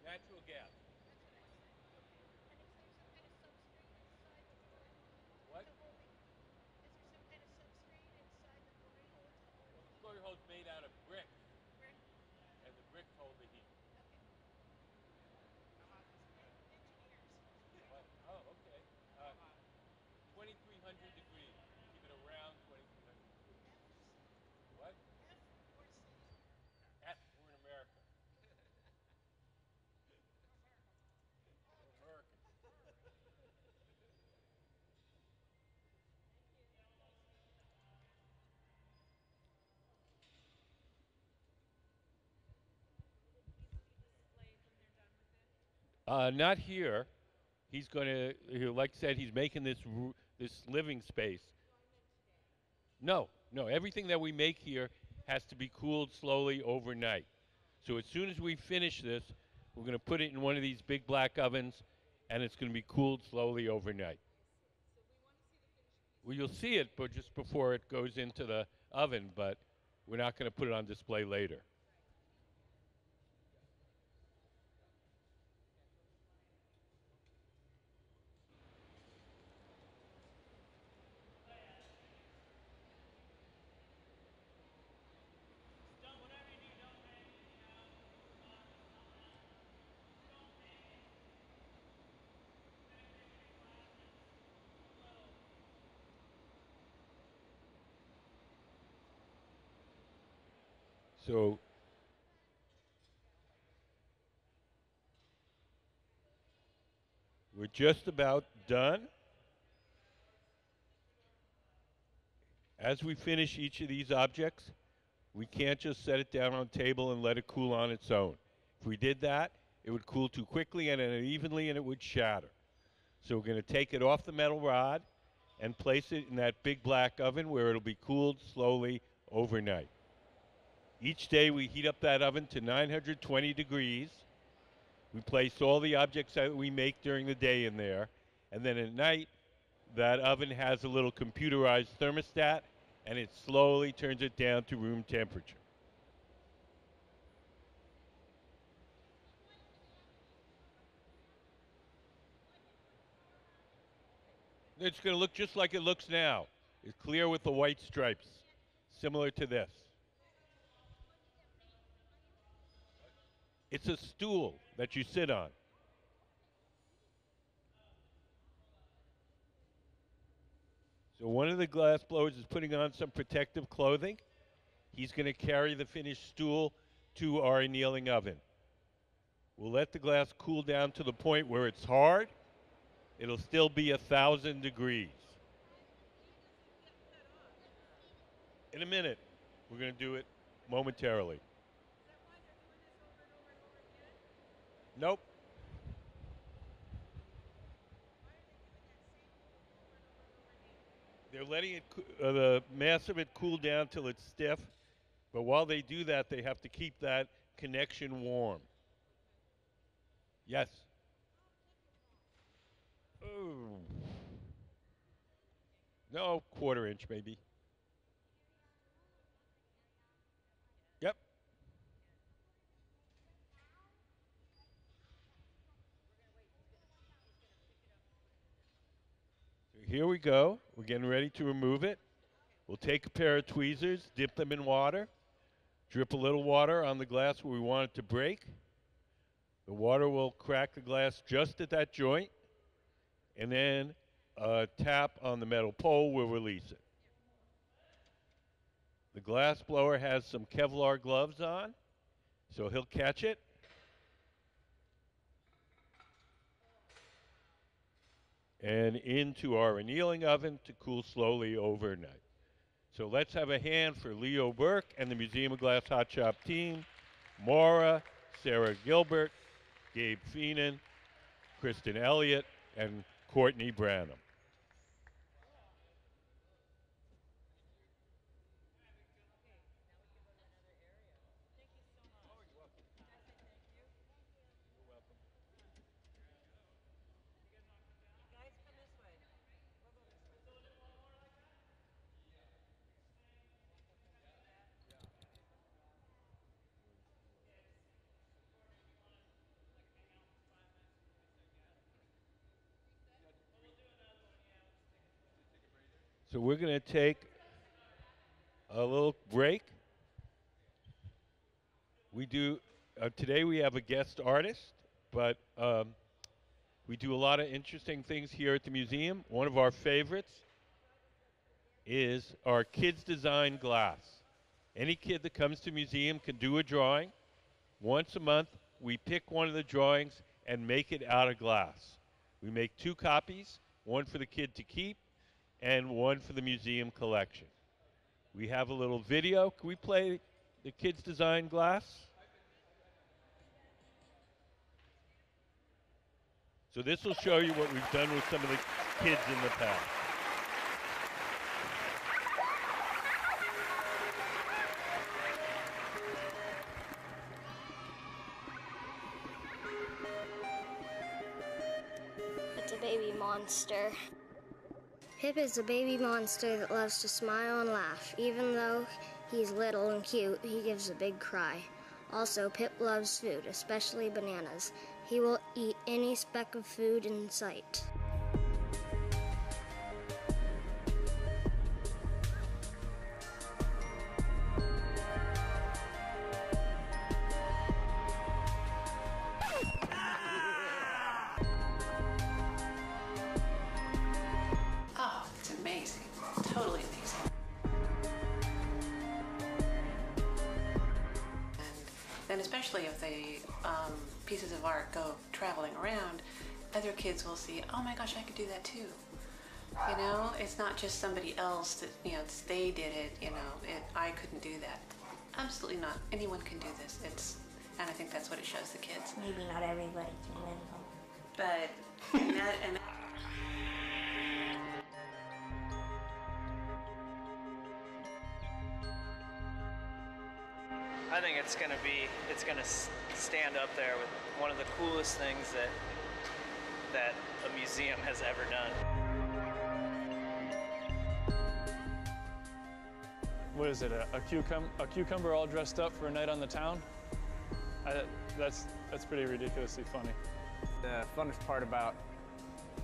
Natural gas. That's what I said. Okay. And is there some kind of substrate inside the glory hole What? to hold the heat? Is there some kind of substrate inside the glory hole to hold Well, the the heat? glory hole is made out of bricks, Brick? and the bricks hold the heat. Okay. How hot does it get? Engineers. What? Oh, okay. How hot? 2,300 degrees. Keep it around 2,300 degrees. F or C? What? F or C? F. We're in America. We're American. We're Americans. Thank you. Can we see displays when they're done with it? Not here. He's going to, like I said, he's making this living space. No, I meant today. No, no. Everything that we make here has to be cooled slowly overnight. So as soon as we finish this, we're going to put it in one of these big black ovens, and it's going to be cooled slowly overnight. So we want to see the finished piece. Well, you'll see it, but just before it goes into the oven. But we're not going to put it on display later. Just don't, whatever you do, don't bang anything out. Don't bang it. Try to break any plastics. Little. So we're just about done. As we finish each of these objects, we can't just set it down on the table and let it cool on its own. If we did that, it would cool too quickly and unevenly and it would shatter. So we're going to take it off the metal rod and place it in that big black oven where it'll be cooled slowly overnight. Each day we heat up that oven to 920 degrees. We place all the objects that we make during the day in there. And then at night, that oven has a little computerized thermostat and it slowly turns it down to room temperature. It's going to look just like it looks now. It's clear with the white stripes, similar to this. It's a stool that you sit on. So one of the glass blowers is putting on some protective clothing. He's going to carry the finished stool to our annealing oven. We'll let the glass cool down to the point where it's hard. It'll still be 1,000 degrees. In a minute, we're going to do it momentarily. Nope. They're letting it the mass of it cool down till it's stiff. But while they do that, they have to keep that connection warm. Yes. Oh. No, quarter inch maybe. Yep. So here we go. We're getting ready to remove it. We'll take a pair of tweezers, dip them in water, drip a little water on the glass where we want it to break. The water will crack the glass just at that joint, and then a tap on the metal pole will release it. The glass blower has some Kevlar gloves on, so he'll catch it. And into our annealing oven to cool slowly overnight. So let's have a hand for Leo Berk and the Museum of Glass Hot Shop team, Maura, Sarah Gilbert, Gabe Feenan, Kristen Elliott, and Courtney Branham. Guys, come this way. We'll go this way. So we're going to take a little break. We do, today we have a guest artist, but we do a lot of interesting things here at the museum. One of our favorites is our kids design glass. Any kid that comes to the museum can do a drawing. Once a month, we pick one of the drawings and make it out of glass. We make 2 copies, one for the kid to keep and one for the museum collection. We have a little video. Can we play the kids design glass? So this will show you what we've done with some of the kids in the past. It's a baby monster. Pip is a baby monster that loves to smile and laugh. Even though he's little and cute, he gives a big cry. Also, Pip loves food, especially bananas. He will eat any speck of food in sight. Oh, it's amazing. Totally amazing. And especially if the pieces of art go traveling around, other kids will see, oh my gosh, I could do that too. You know, it's not just somebody else that, you know, they did it, you know, I couldn't do that. Absolutely not. Anyone can do this. And I think that's what it shows the kids. Maybe not everybody can win them. But I think it's gonna stand up there with one of the coolest things that a museum has ever done. What is it, a cucumber all dressed up for a night on the town? That's pretty ridiculously funny. The funnest part about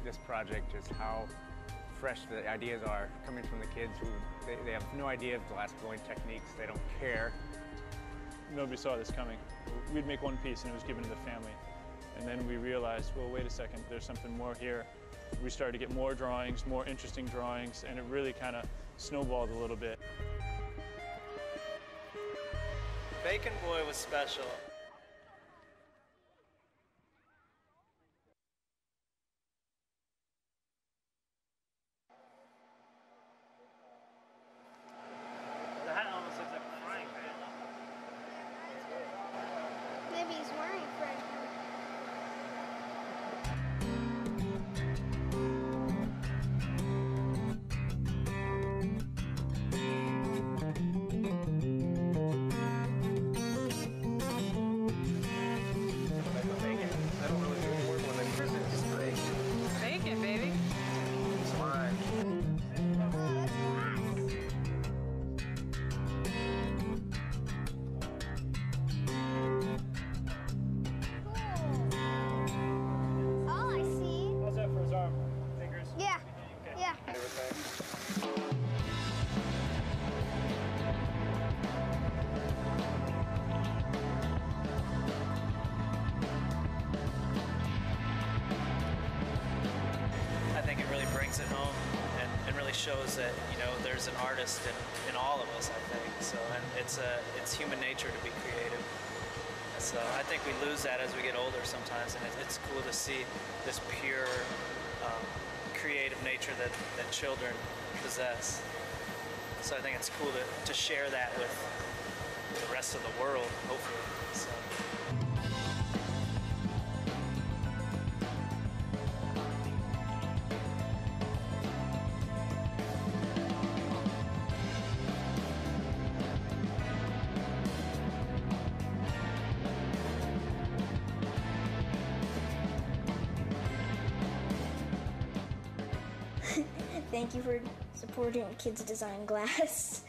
this project is how fresh the ideas are coming from the kids who they have no idea of glass blowing techniques. They don't care. Nobody saw this coming. We'd make one piece and it was given to the family. And then we realized, well, wait a second, there's something more here. We started to get more drawings, more interesting drawings, and it really kind of snowballed a little bit. Bacon Boy was special. The hat almost looks like a frying pan. Maybe he's wearing a frying pan. I don't really do any work when they present this break. Bacon, baby. It's fine. All I see. How's that for his arm? Fingers? Yeah. Yeah. I think it really brings it home and really shows that, you know, there's an artist in all of us, I think. So, and it's human nature to be creative. So I think we lose that as we get older sometimes, and it's cool to see this pure creative nature that children possess. So I think it's cool to share that with the rest of the world, hopefully. So. Thank you for supporting Kids Design Glass.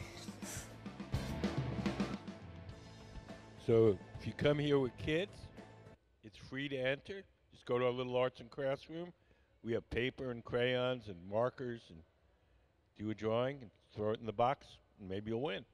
So if you come here with kids, it's free to enter. Just go to our little arts and crafts room. We have paper and crayons and markers, and do a drawing and throw it in the box, and maybe you'll win.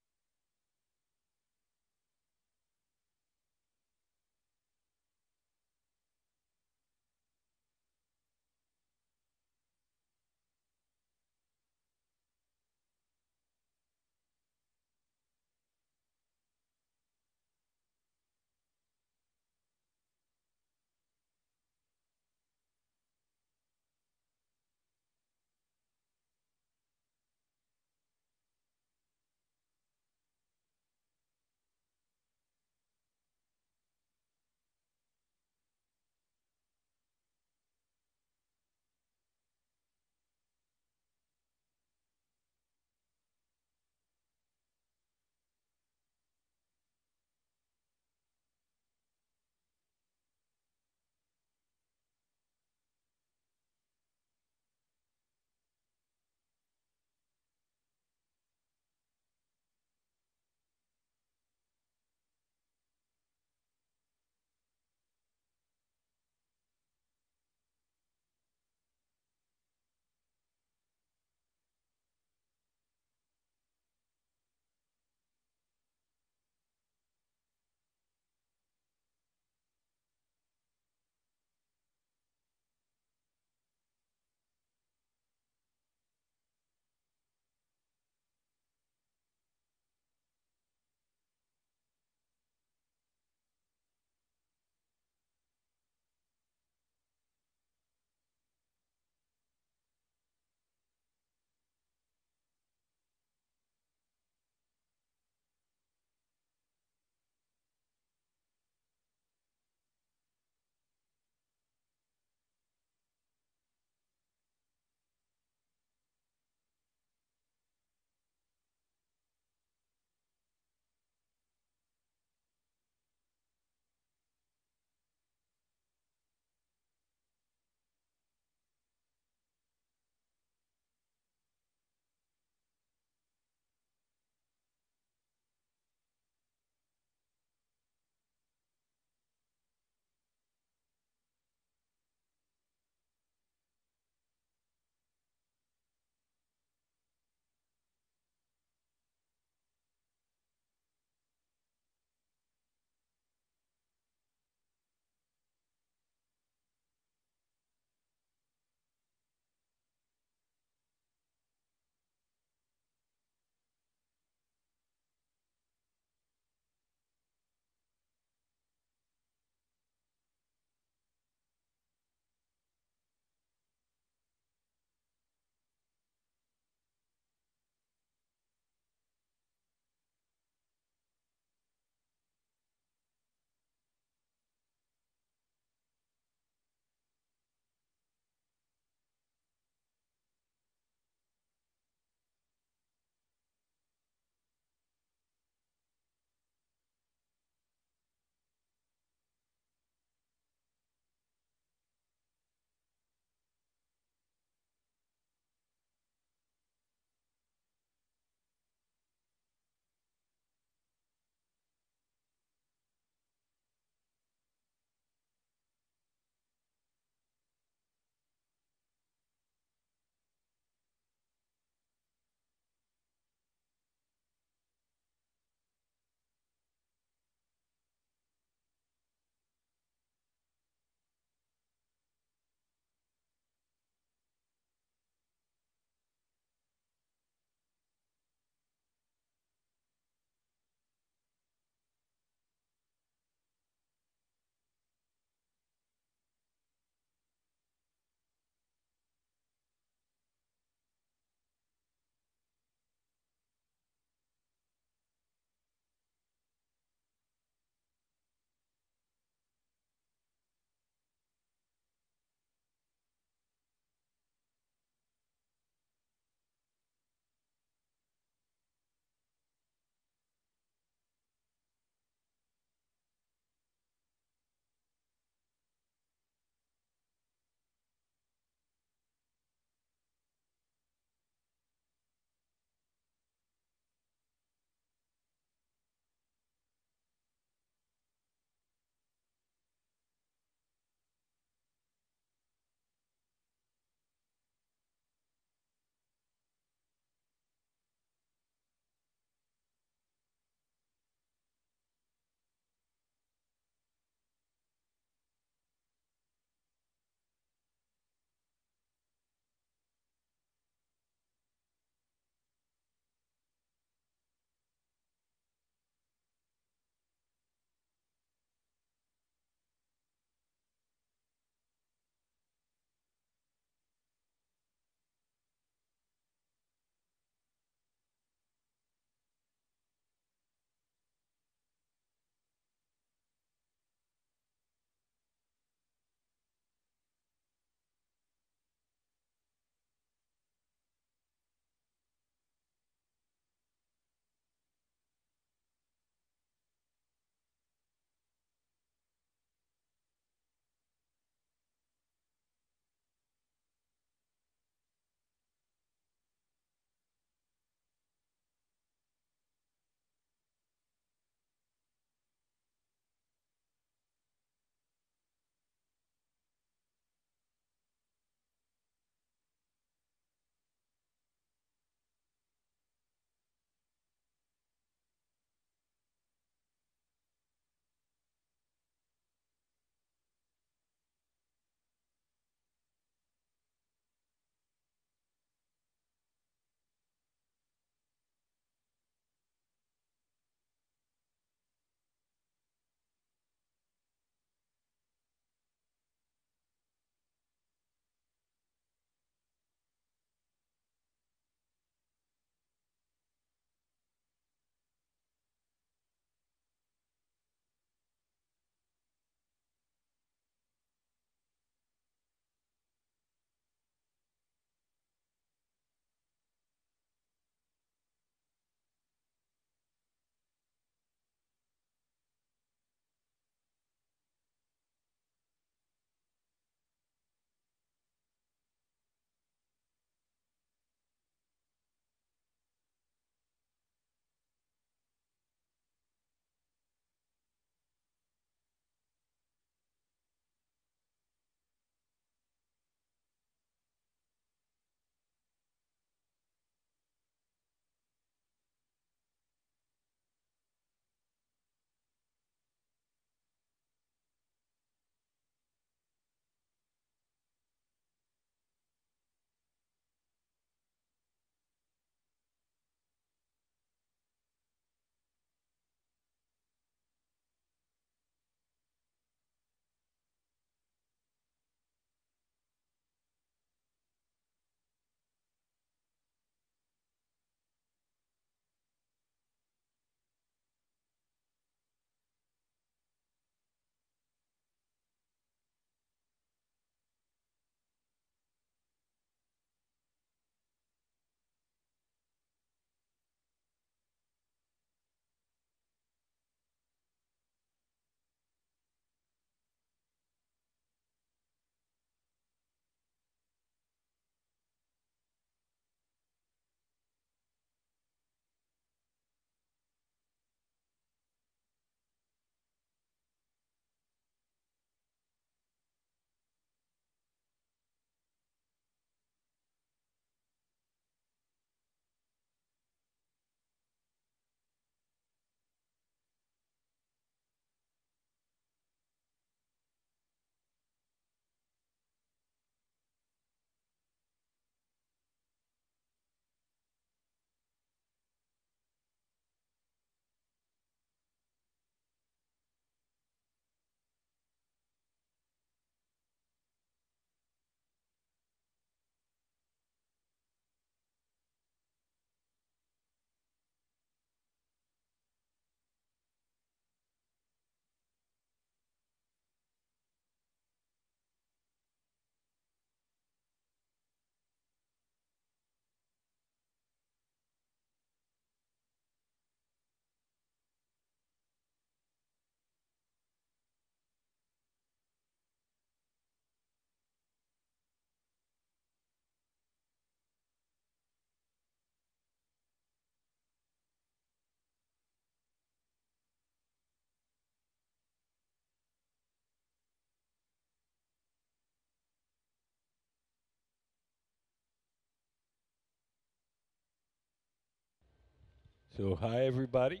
So, hi everybody.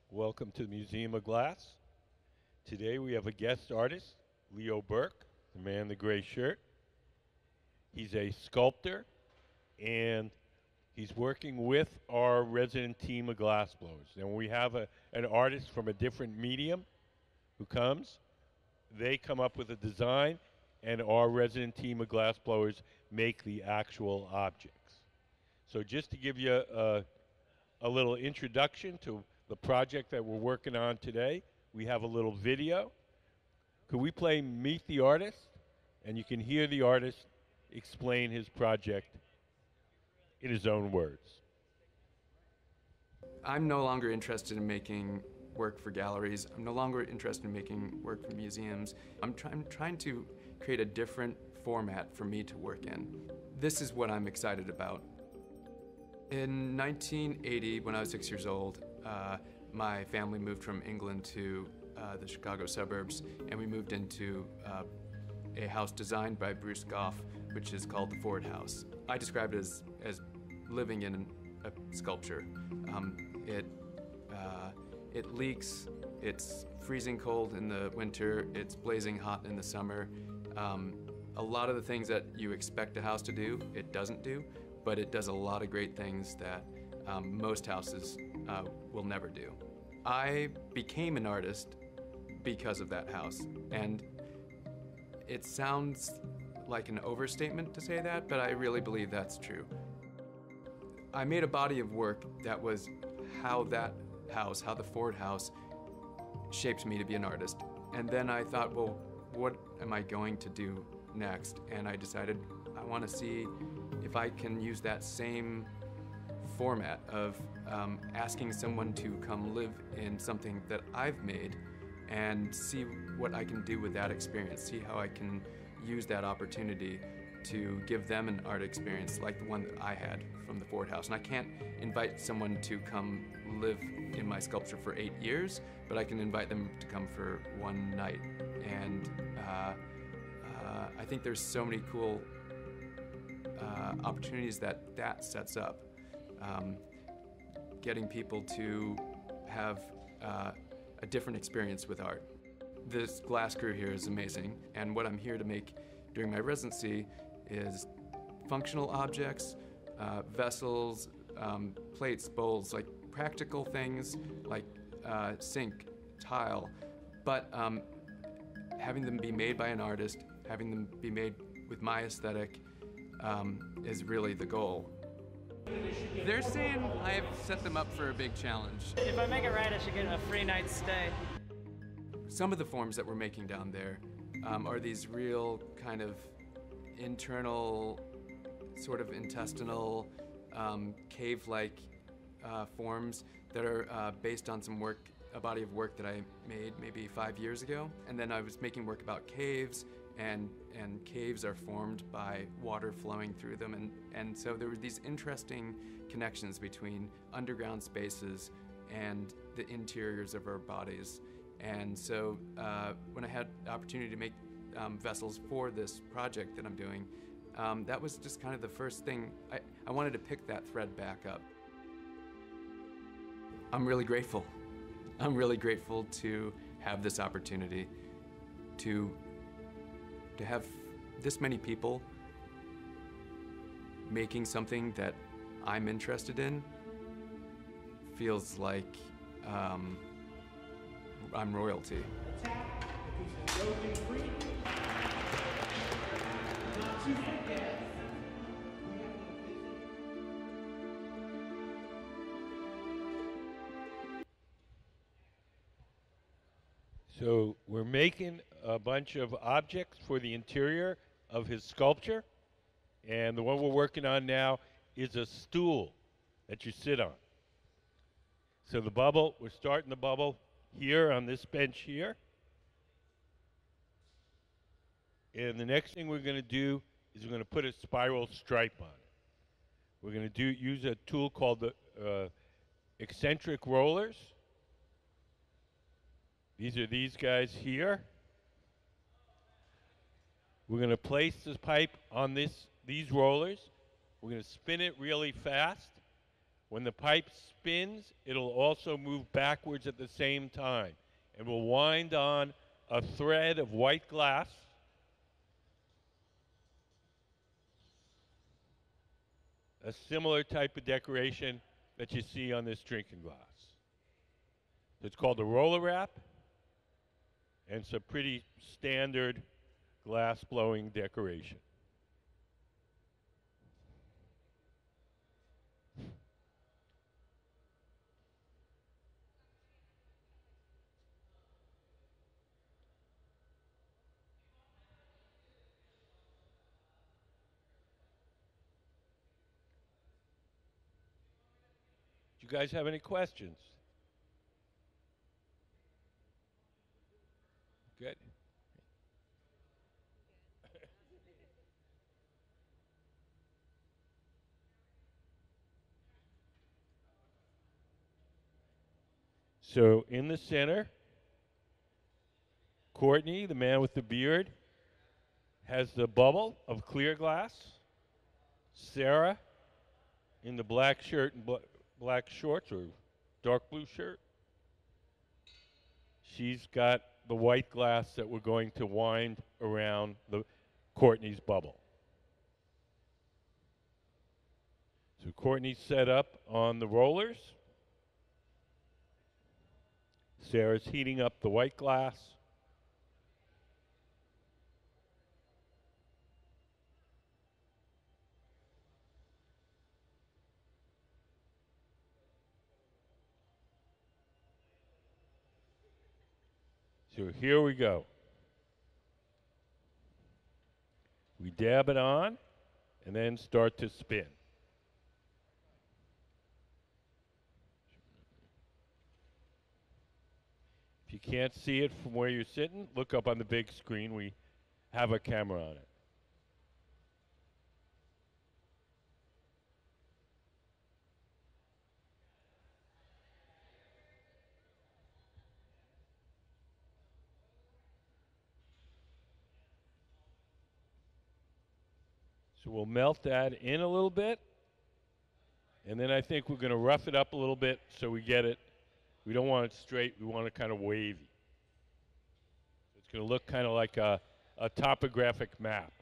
Welcome to the Museum of Glass. Today we have a guest artist, Leo Berk, the man in the gray shirt. He's a sculptor and he's working with our resident team of glassblowers. And when we have an artist from a different medium who comes, they come up with a design and our resident team of glassblowers make the actual objects. So just to give you a little introduction to the project that we're working on today, we have a little video. Could we play Meet the Artist? And you can hear the artist explain his project in his own words. I'm no longer interested in making work for galleries. I'm no longer interested in making work for museums. I'm trying to create a different format for me to work in. This is what I'm excited about. In 1980, when I was 6 years old, my family moved from England to the Chicago suburbs, and we moved into a house designed by Bruce Goff, which is called the Ford House. I describe it as living in a sculpture. It leaks, it's freezing cold in the winter, it's blazing hot in the summer. A lot of the things that you expect a house to do, it doesn't do, but it does a lot of great things that most houses will never do. I became an artist because of that house, and it sounds like an overstatement to say that, but I really believe that's true. I made a body of work that was how that house, how the Ford House, shaped me to be an artist. And then I thought, well, what am I going to do next? And I decided I want to see if I can use that same format of asking someone to come live in something that I've made and see what I can do with that experience, see how I can use that opportunity to give them an art experience like the one that I had from the Ford House. And I can't invite someone to come live in my sculpture for 8 years, but I can invite them to come for one night. And I think there's so many cool opportunities that sets up. Getting people to have a different experience with art. This glass crew here is amazing, and what I'm here to make during my residency is functional objects, vessels, plates, bowls, like practical things like sink, tile, but having them be made by an artist, having them be made with my aesthetic is really the goal. They're saying I've set them up for a big challenge. If I make it right, I should get a free night's stay. Some of the forms that we're making down there are these real kind of internal, sort of intestinal, cave-like forms that are based on some work, a body of work that I made maybe 5 years ago. And then I was making work about caves, and caves are formed by water flowing through them. And so there were these interesting connections between underground spaces and the interiors of our bodies. And so when I had the opportunity to make vessels for this project that I'm doing, that was just kind of the first thing. I wanted to pick that thread back up. I'm really grateful. I'm really grateful to have this opportunity to have this many people making something that I'm interested in. Feels like I'm royalty. So we're making a bunch of objects for the interior of his sculpture, and the one we're working on now is a stool that you sit on. So the bubble, we're starting the bubble here on this bench here. And the next thing we're going to do is we're going to put a spiral stripe on it. We're going to use a tool called the eccentric rollers. These are these guys here. We're going to place this pipe on these rollers. We're going to spin it really fast. When the pipe spins, it'll also move backwards at the same time and will wind on a thread of white glass. A similar type of decoration that you see on this drinking glass. It's called a roller wrap, and it's a pretty standard glass blowing decoration. Do you guys have any questions? Good. So in the center, Courtney, the man with the beard, has the bubble of clear glass. Sarah, in the black shirt and black shorts or dark blue shirt, she's got the white glass that we're going to wind around the Courtney's bubble. So Courtney's set up on the rollers. Sarah's heating up the white glass. So here we go. We dab it on and then start to spin. If you can't see it from where you're sitting, look up on the big screen. We have a camera on it. So we'll melt that in a little bit. And then I think we're going to rough it up a little bit so we get it. We don't want it straight. We want it kind of wavy. It's going to look kind of like a topographic map.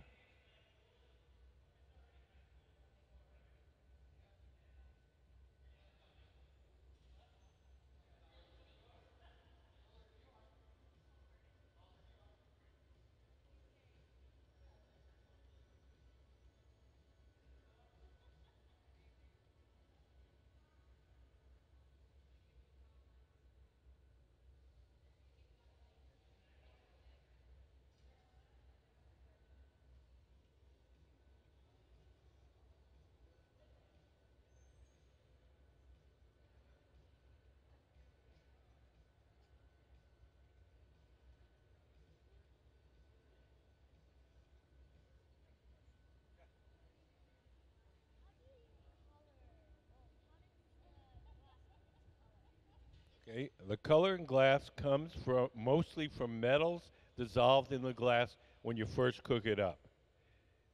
Okay, the color in glass comes from mostly from metals dissolved in the glass when you first cook it up.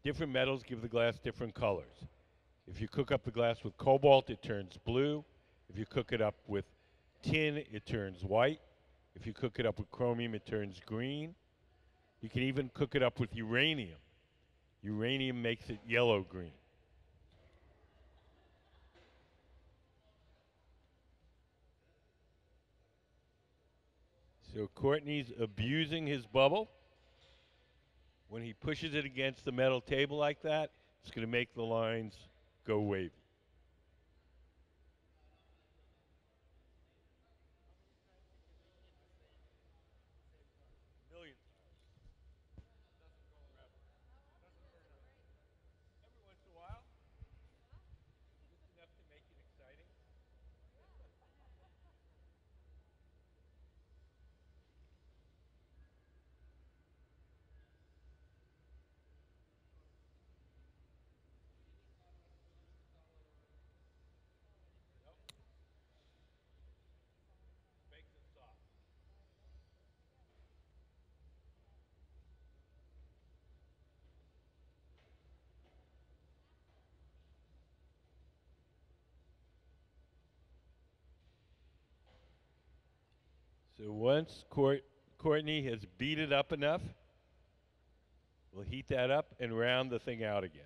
Different metals give the glass different colors. If you cook up the glass with cobalt, it turns blue. If you cook it up with tin, it turns white. If you cook it up with chromium, it turns green. You can even cook it up with uranium. Uranium makes it yellow-green. So Courtney's abusing his bubble. When he pushes it against the metal table like that, it's going to make the lines go wavy. Million times. Doesn't go forever. Doesn't burn up. Every once in a while, just enough to make it exciting. So once Courtney has beat it up enough, we'll heat that up and round the thing out again.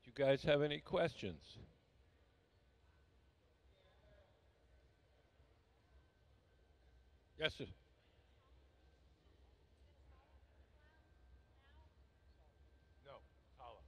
Do you guys have any questions? Yes, sir. No, hollow.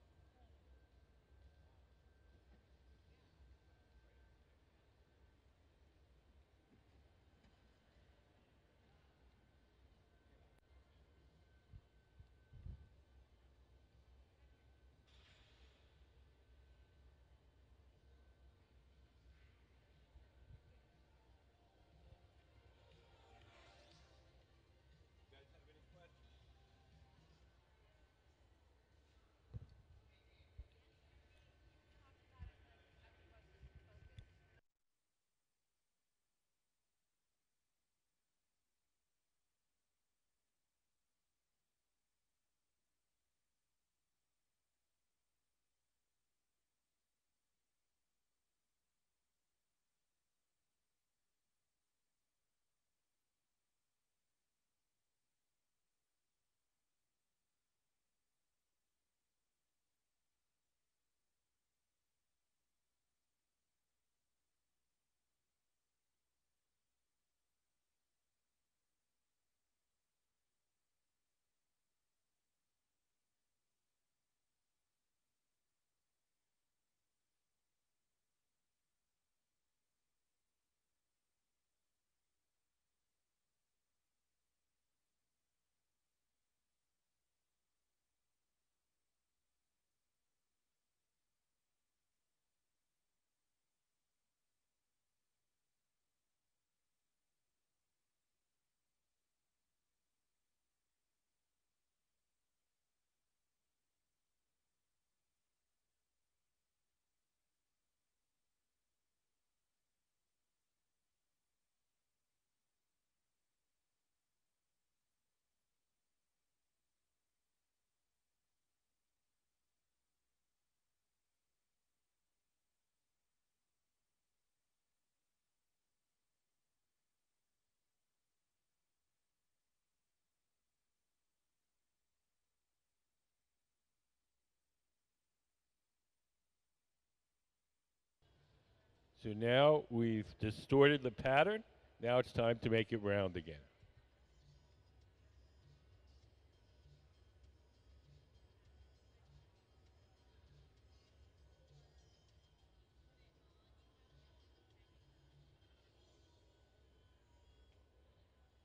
So now we've distorted the pattern. Now it's time to make it round again.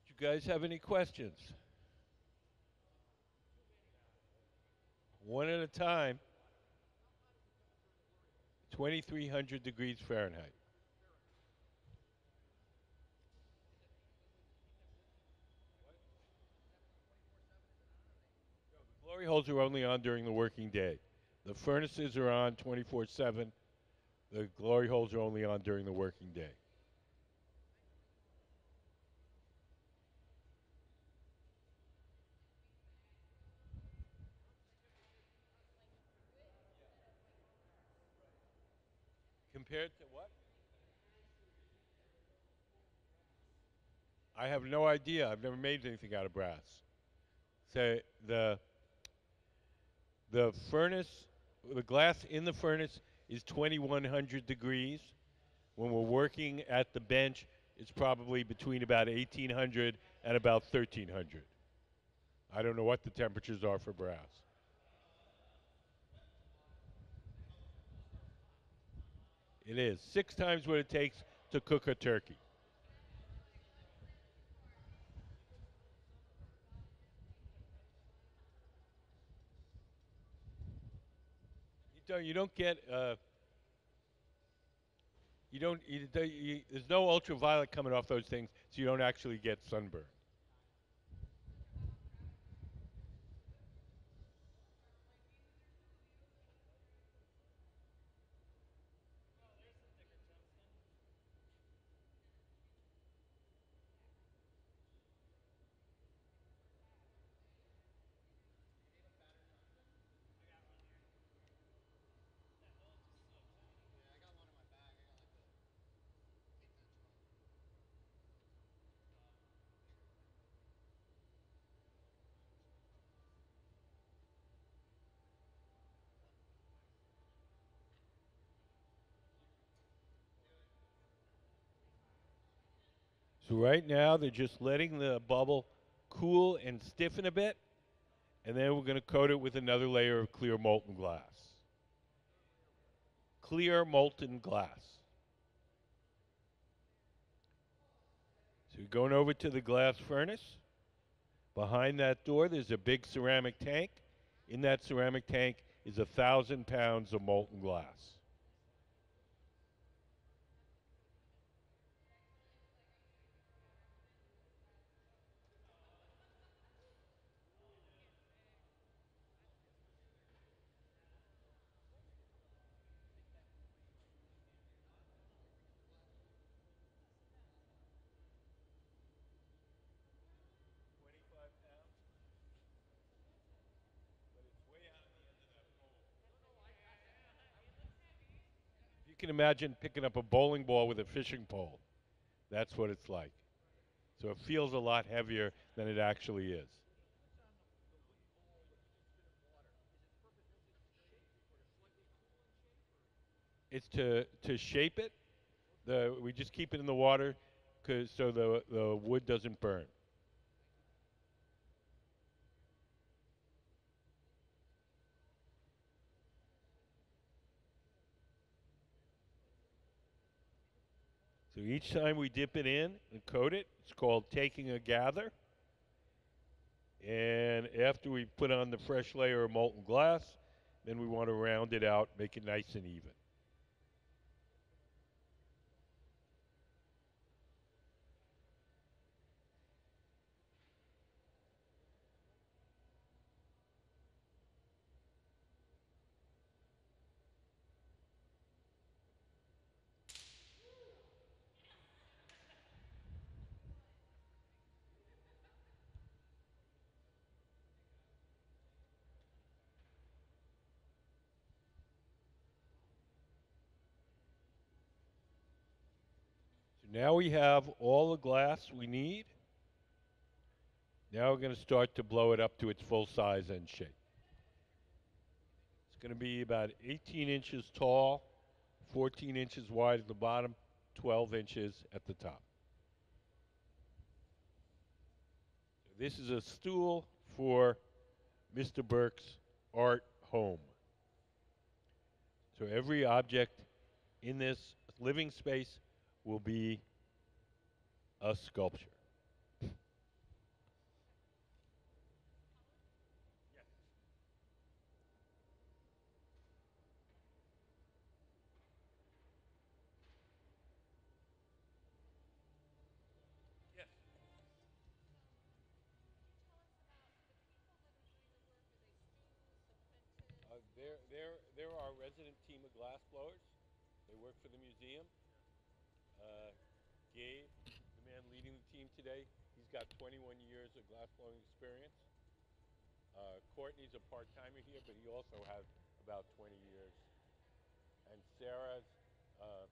Do you guys have any questions? One at a time. 2,300 degrees Fahrenheit. Glory holes are only on during the working day. The furnaces are on 24/7. The glory holes are only on during the working day. Compared to what? I have no idea. I've never made anything out of brass. So the furnace, the glass in the furnace is 2,100 degrees. When we're working at the bench, it's probably between about 1,800 and about 1,300. I don't know what the temperatures are for brass. It is 6 times what it takes to cook a turkey. You don't get you don't there's no ultraviolet coming off those things, so you don't actually get sunburn. So right now they're just letting the bubble cool and stiffen a bit, and then we're going to coat it with another layer of clear molten glass. Clear molten glass. So you're going over to the glass furnace. Behind that door, there's a big ceramic tank. In that ceramic tank is 1,000 pounds of molten glass. If you can imagine picking up a bowling ball with a fishing pole, that's what it's like. So it feels a lot heavier than it actually is. It's to shape it. We just keep it in the water so the wood doesn't burn. So each time we dip it in and coat it, it's called taking a gather. And after we put on the fresh layer of molten glass, then we want to round it out, make it nice and even. So now we have all the glass we need. Now we're going to start to blow it up to its full size and shape. It's going to be about 18 inches tall, 14 inches wide at the bottom, 12 inches at the top. This is a stool for Mr. Berk's art home. So every object in this living space will be a sculpture. Yes. They're our resident team of glass blowers. They work for the museum. Gabe, the man leading the team today, he's got 21 years of glass blowing experience. Courtney's a part-timer here, but he also has about 20 years. And uh,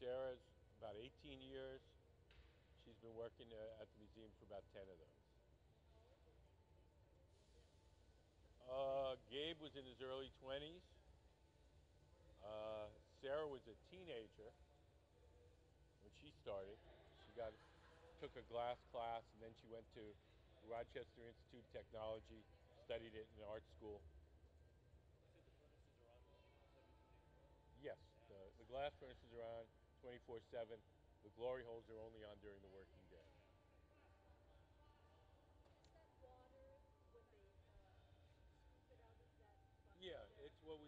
Sarah's about 18 years. She's been working at the museum for about 10 of those. Gabe was in his early 20s. Sarah was a teenager when she started. She took a glass class, and then she went to Rochester Institute of Technology, studied it in art school. Yes, the glass furnaces are on 24/7. The glory holes are only on during the working day. Yeah, it's what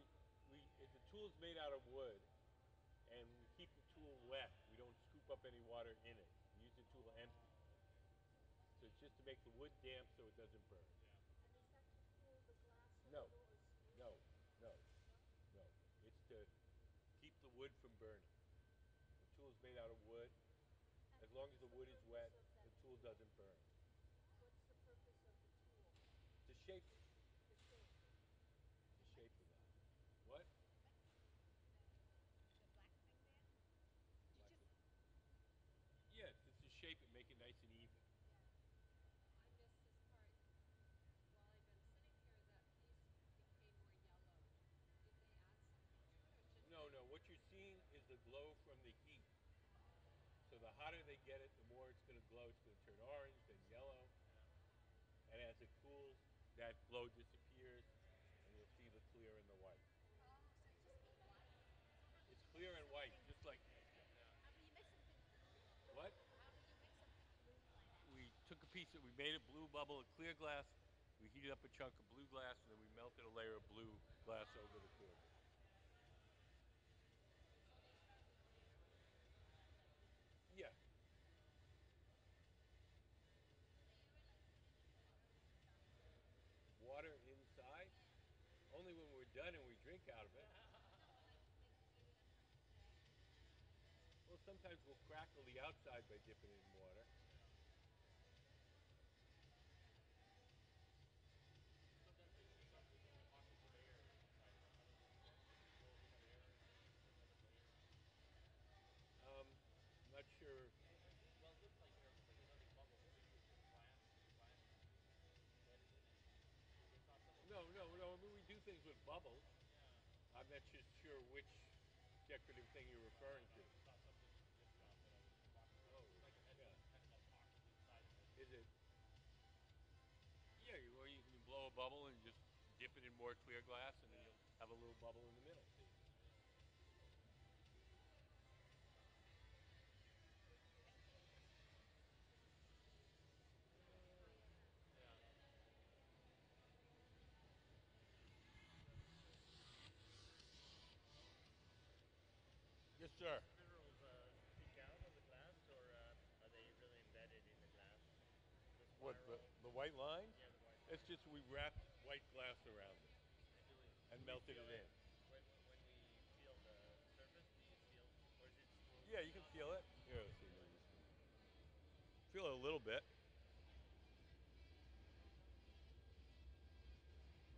the tool's made out of wood, and we keep the tool wet. We don't scoop up any water in it. We use the tool empty. So it's just to make the wood damp so it doesn't burn. No, no, no, no. It's to keep the wood from burning. The tool is made out of wood. As long as the wood is wet, the tool doesn't burn. To shape it. To shape the glass. What? Yeah, it's to shape it, make it nice and even. No, no. What you're seeing is the glow from the heat. So the the hotter they get it, the more it's going to glow. It's going to turn orange, then yellow. And as it cools, that glow disappears, and you'll see the clear and the white. It's clear and white, just like what? We took a piece of, we made a blue bubble of clear glass. We heated up a chunk of blue glass, and then we melted a layer of blue glass over the clear glass. Yeah. Water inside? Only when we're done and we drink out of it. Well, sometimes we'll crackle the outside by dipping it in water. I'm not sure. No. I mean, we do things with bubbles. I'm not just sure which decorative thing you're referring to. Oh, yeah. Is it? Yeah, or you can blow a bubble and just dip it in more clear glass, and then you'll have a little bubble in the middle. Yes, sir. Minerals peek out of the glass, or are they really embedded in the glass? The What, spiral? the white lines? Yeah, the white It's lines. just we wrapped white glass around it and Do we melted feel it it in. when we feel the surface? Do you feel, or is it smooth? Yeah, you can feel it. Here, let's see. Feel it a little bit.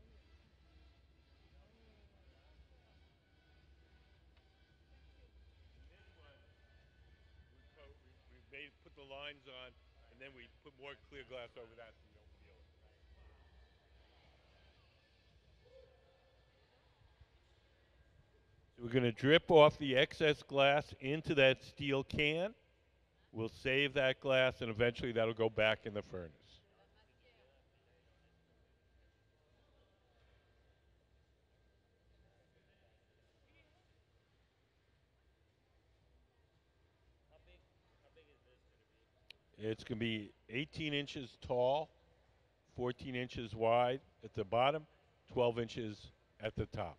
And this one, we made put the lines on, and then we put more clear glass over that so you don't feel it. So we're going to drip off the excess glass into that steel can. We'll save that glass, and eventually that'll go back in the furnace. How big? How big is this going to be? It's going to be 18 inches tall, 14 inches wide at the bottom, 12 inches at the top.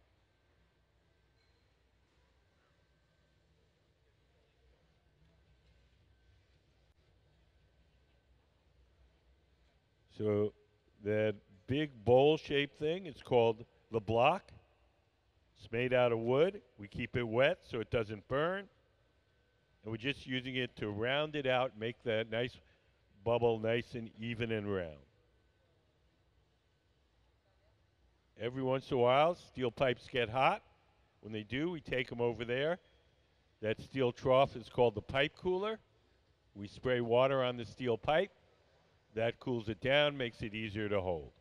So that big bowl-shaped thing, it's called the block. It's made out of wood. We keep it wet so it doesn't burn. And we're just using it to round it out, make that nice bubble nice and even and round. Every once in a while, steel pipes get hot. When they do, we take them over there. That steel trough is called the pipe cooler. We spray water on the steel pipe. That cools it down, makes it easier to hold.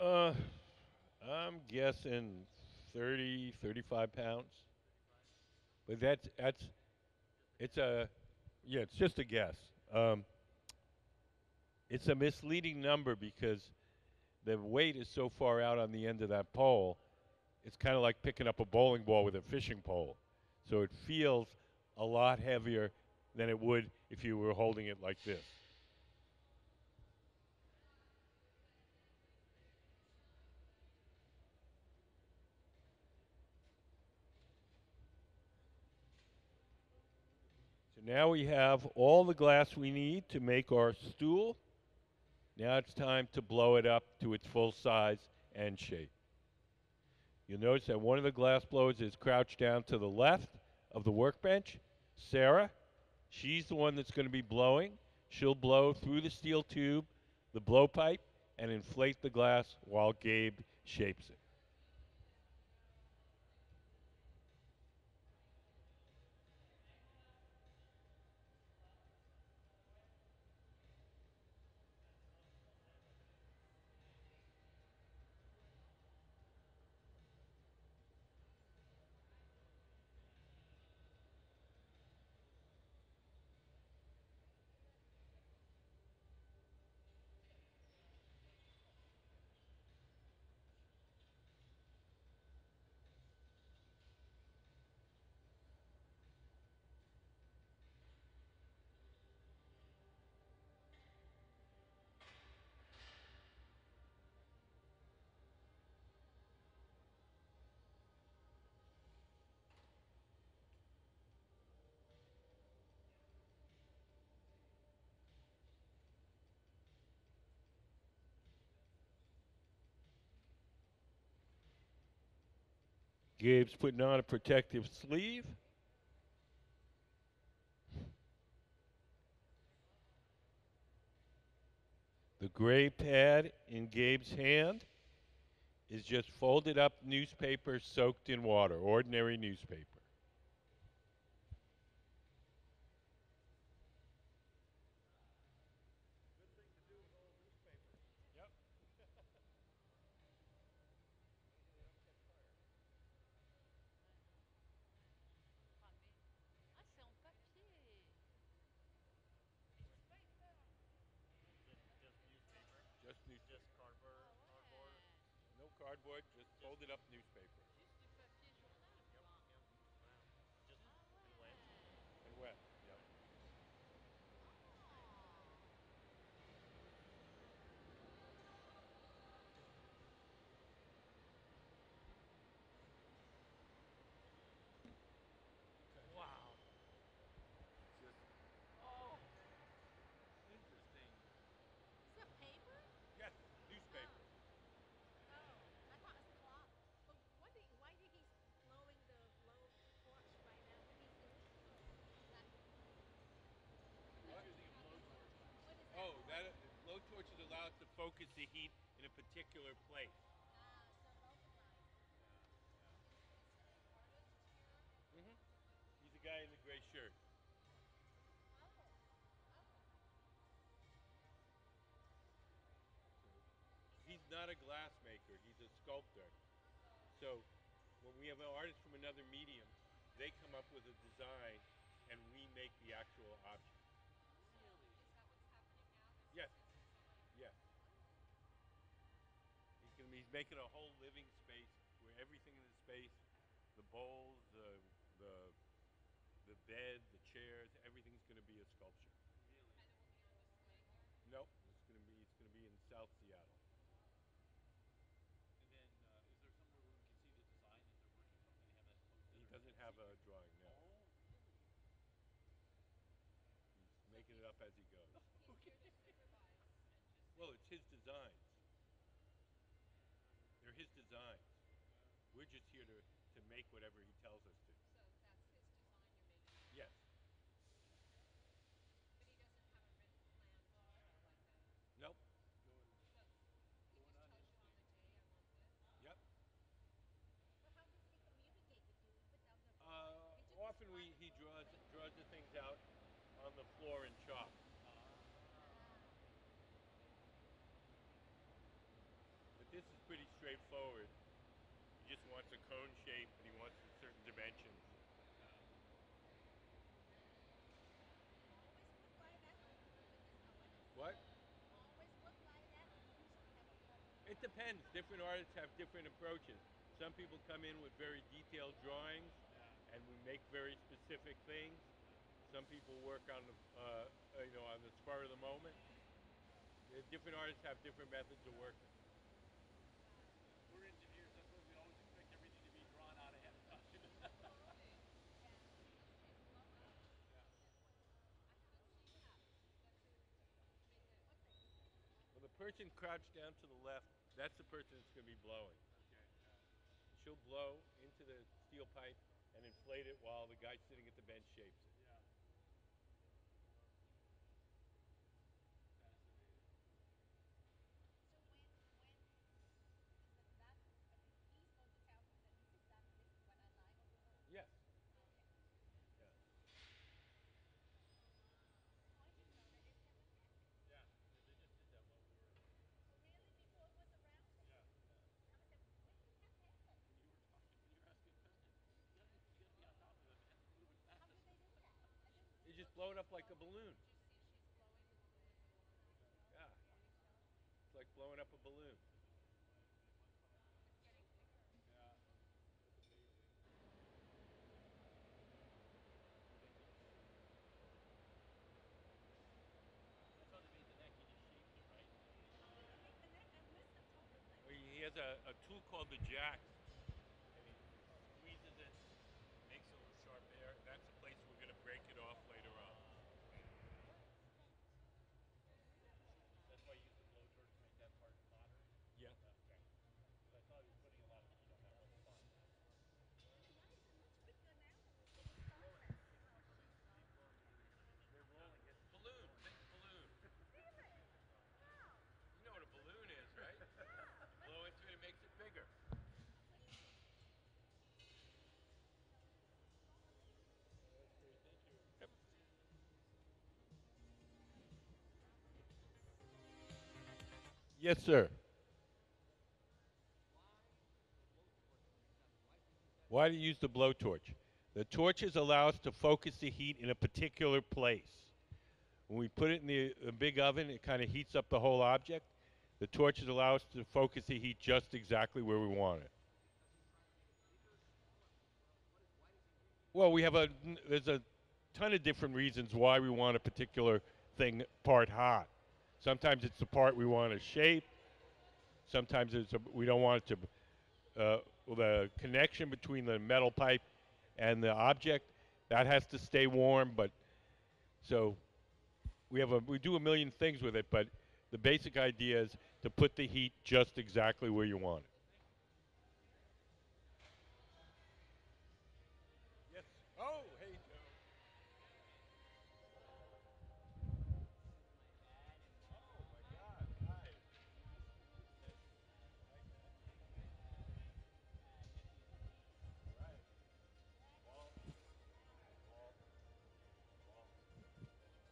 Uh, I'm guessing 30, 35 pounds. But that's it's a yeah, it's just a guess. It's a misleading number because the weight is so far out on the end of that pole. It's kind of like picking up a bowling ball with a fishing pole. So it feels a lot heavier than it would if you were holding it like this. So now we have all the glass we need to make our stool. Now it's time to blow it up to its full size and shape. You'll notice that one of the glass blowers is crouched down to the left of the workbench. Sarah, she's the one that's going to be blowing. She'll blow through the steel tube, the blowpipe, and inflate the glass while Gabe shapes it. Gabe's putting on a protective sleeve. The gray pad in Gabe's hand is just folded up newspaper soaked in water, ordinary newspaper. Yep. Ah, c'est en papier. Just newspaper. Just newspaper. Just cardboard. Ah Cardboard. ouais. No cardboard, just folded up newspaper. Juste du papier journal, Yep. quoi. Yep. Wow. Just Ah and wet. ouais. And wet. Yep. Ah. Wow. Just Oh. Interesting. Is that paper? yes, newspaper. Oh, I thought it was cloth. But why did he blowing the blow torch right now? What he's doing? That He's What? using a blowtorch. what is that Oh, for? that blowtorch is allowed to focus the heat in a particular place. Ah, so localized. Mm-hmm. He's the guy in the gray shirt. Oh. Oh. He's not a glass maker. He's a sculptor. So when we have an artist from another medium, they come up with a design, and we make the actual object. Really? Yes. Yes. He's making a whole living space where everything in the space, the bowls, the the bed, the chairs, everything's going to be a sculpture. Really? Nope, it's going to be in South Seattle. And then, is there somewhere where we can see the design that they're working from? Do they have that posted? He or doesn't can have see a here? drawing now. Oh, really? He's making it up as he goes. Okay. Well, it's his designs. They're his designs. We're just here to make whatever he tells us to. Yes. Nope. Going, going on instinct. Yep. But how does he communicate with you with the drawing? He just Often describe he it. draws the things out on the floor in chalk. But this is pretty straightforward. He just wants a cone shape and he wants certain dimensions. Always look like that, or you do it just how it is? What? Always look like that, or you usually have a formula? It depends. Different artists have different approaches. Some people come in with very detailed drawings, and we make very specific things. Some people work on the, on the spur of the moment. Different artists have different methods of working. We're engineers. That's why we always expect everything to be drawn out ahead of time. Yeah. Well, the person crouched down to the left, that's the person that's going to be blowing. Okay. Yeah. She'll blow into the steel pipe and inflate it while the guy sitting at the bench shapes it. Yeah. Fascinating. float up like a balloon. Yeah. It's like blowing up a balloon. Yeah. That's amazing. That's how they made the neck. He just shaped it, right? Well, he has a tool called the jack, and he squeezes it, makes a little sharp air. That's the place we're going to break it off later on. That's why you use the blowtorch to make that part hotter. Yeah. Okay. So I thought he was putting a lot of heat on that one spot. They're rolling it. Balloon. Think balloon. You know what a balloon is, right? You blow into it, it makes it bigger. That's great. Thank you. Yep. Yes, sir. Why do you use the blowtorch? The torches allow us to focus the heat in a particular place. When we put it in the big oven, it kind of heats up the whole object. The torches allow us to focus the heat just exactly where we want it. Well, there's a ton of different reasons why we want a particular part hot. Sometimes it's the part we want to shape. Sometimes we don't want it to. The connection between the metal pipe and the object that has to stay warm. But so we do a million things with it, but the basic idea is to put the heat just exactly where you want it. Yes. Oh, hey, Joe. Oh my God! Hi. Hi, man. Right. Walt. Walt. Walt. That's my claim to fame. Our friend Berk.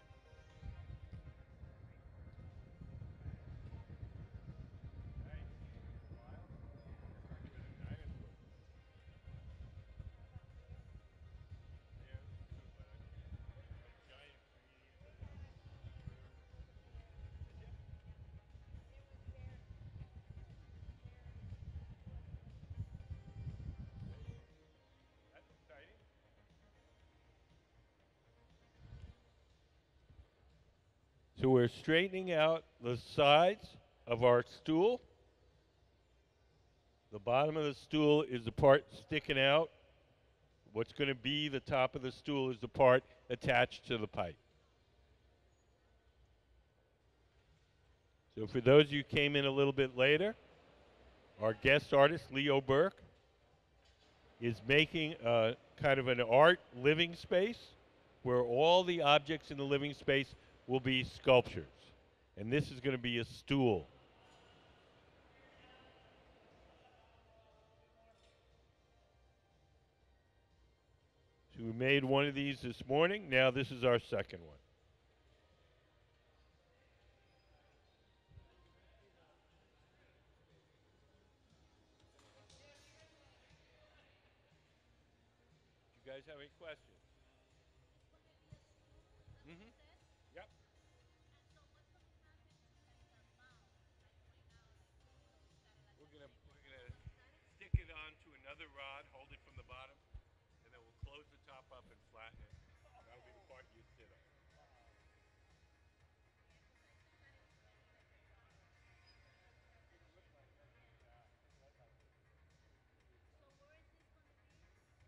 Good. Yeah, thanks. Nice. Smile. That's where the dinosaurs live. Bears too, but giant trees and did you? That's exciting. So we're straightening out the sides of our stool. The bottom of the stool is the part sticking out. What's going to be the top of the stool is the part attached to the pipe. So for those of you who came in a little bit later, our guest artist, Leo Berk, is making a kind of an art living space where all the objects in the living space will be sculptures. And this is going to be a stool. So we made one of these this morning. Now this is our second one. Do you guys have any questions? Mm-hmm. Yep. We're gonna stick it onto another rod, hold it from the bottom, and then we'll close the top up and flatten it. That'll be the part you sit on.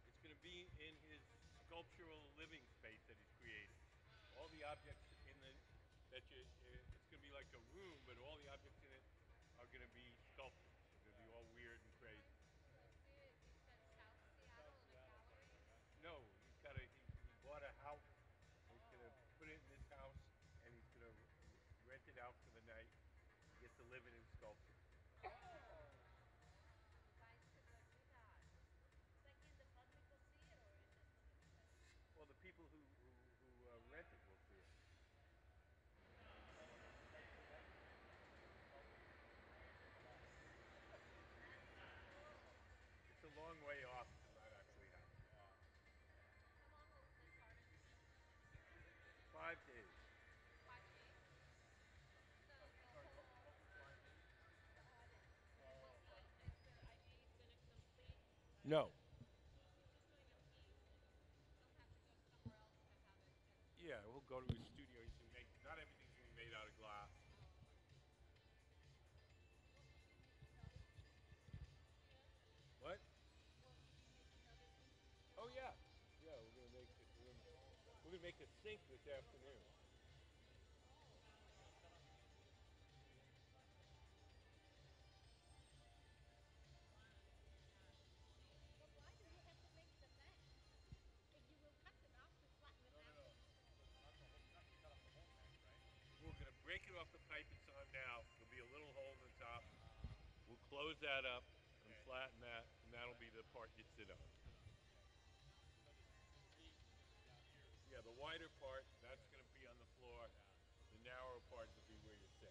It's going to be in his sculptural living space that he's created. All the objects in the it's going to be like a room, but all the objects in it are going to be sculptures. They're going to be all weird and crazy. No, No. Yeah, we'll go to his studio. He's gonna make. Not everything's gonna be made out of glass. What? Oh yeah, yeah. We're gonna make it. We're gonna make a sink this afternoon. We're gonna break it off the pipe it's on now. There'll be a little hole in the top. We'll close that up and flatten that, and that'll be the part you sit on. Yeah, the wider part, that's gonna be on the floor. The narrower part will be where you sit.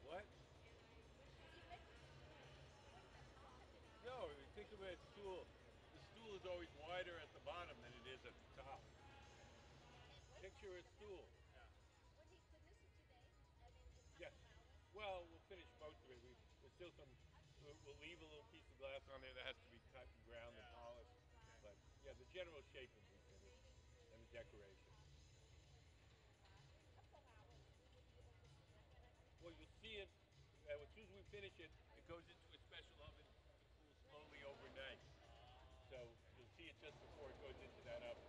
What? No, think of it as stool. The stool is always wider at the bottom than it is at the top. Picture a stool. Yes. Well, we'll finish most of it. There's still some. We'll leave a little piece of glass on there that has to be cut and ground and polished. But yeah, the general shape will be finished, and the decoration. Well, you'll see it as soon as we finish it. It goes into a special oven to cool slowly overnight. So you'll see it just before it goes into that oven.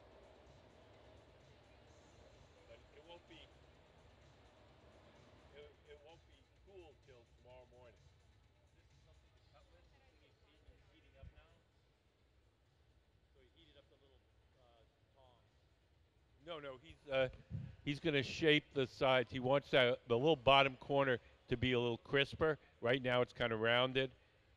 But it won't be cool till tomorrow morning. This is something to cut with. The thing he's heating up now. So he heated up the little tongs. No, no, he's going to shape the sides. He wants the little bottom corner to be a little crisper. Right now it's kind of rounded.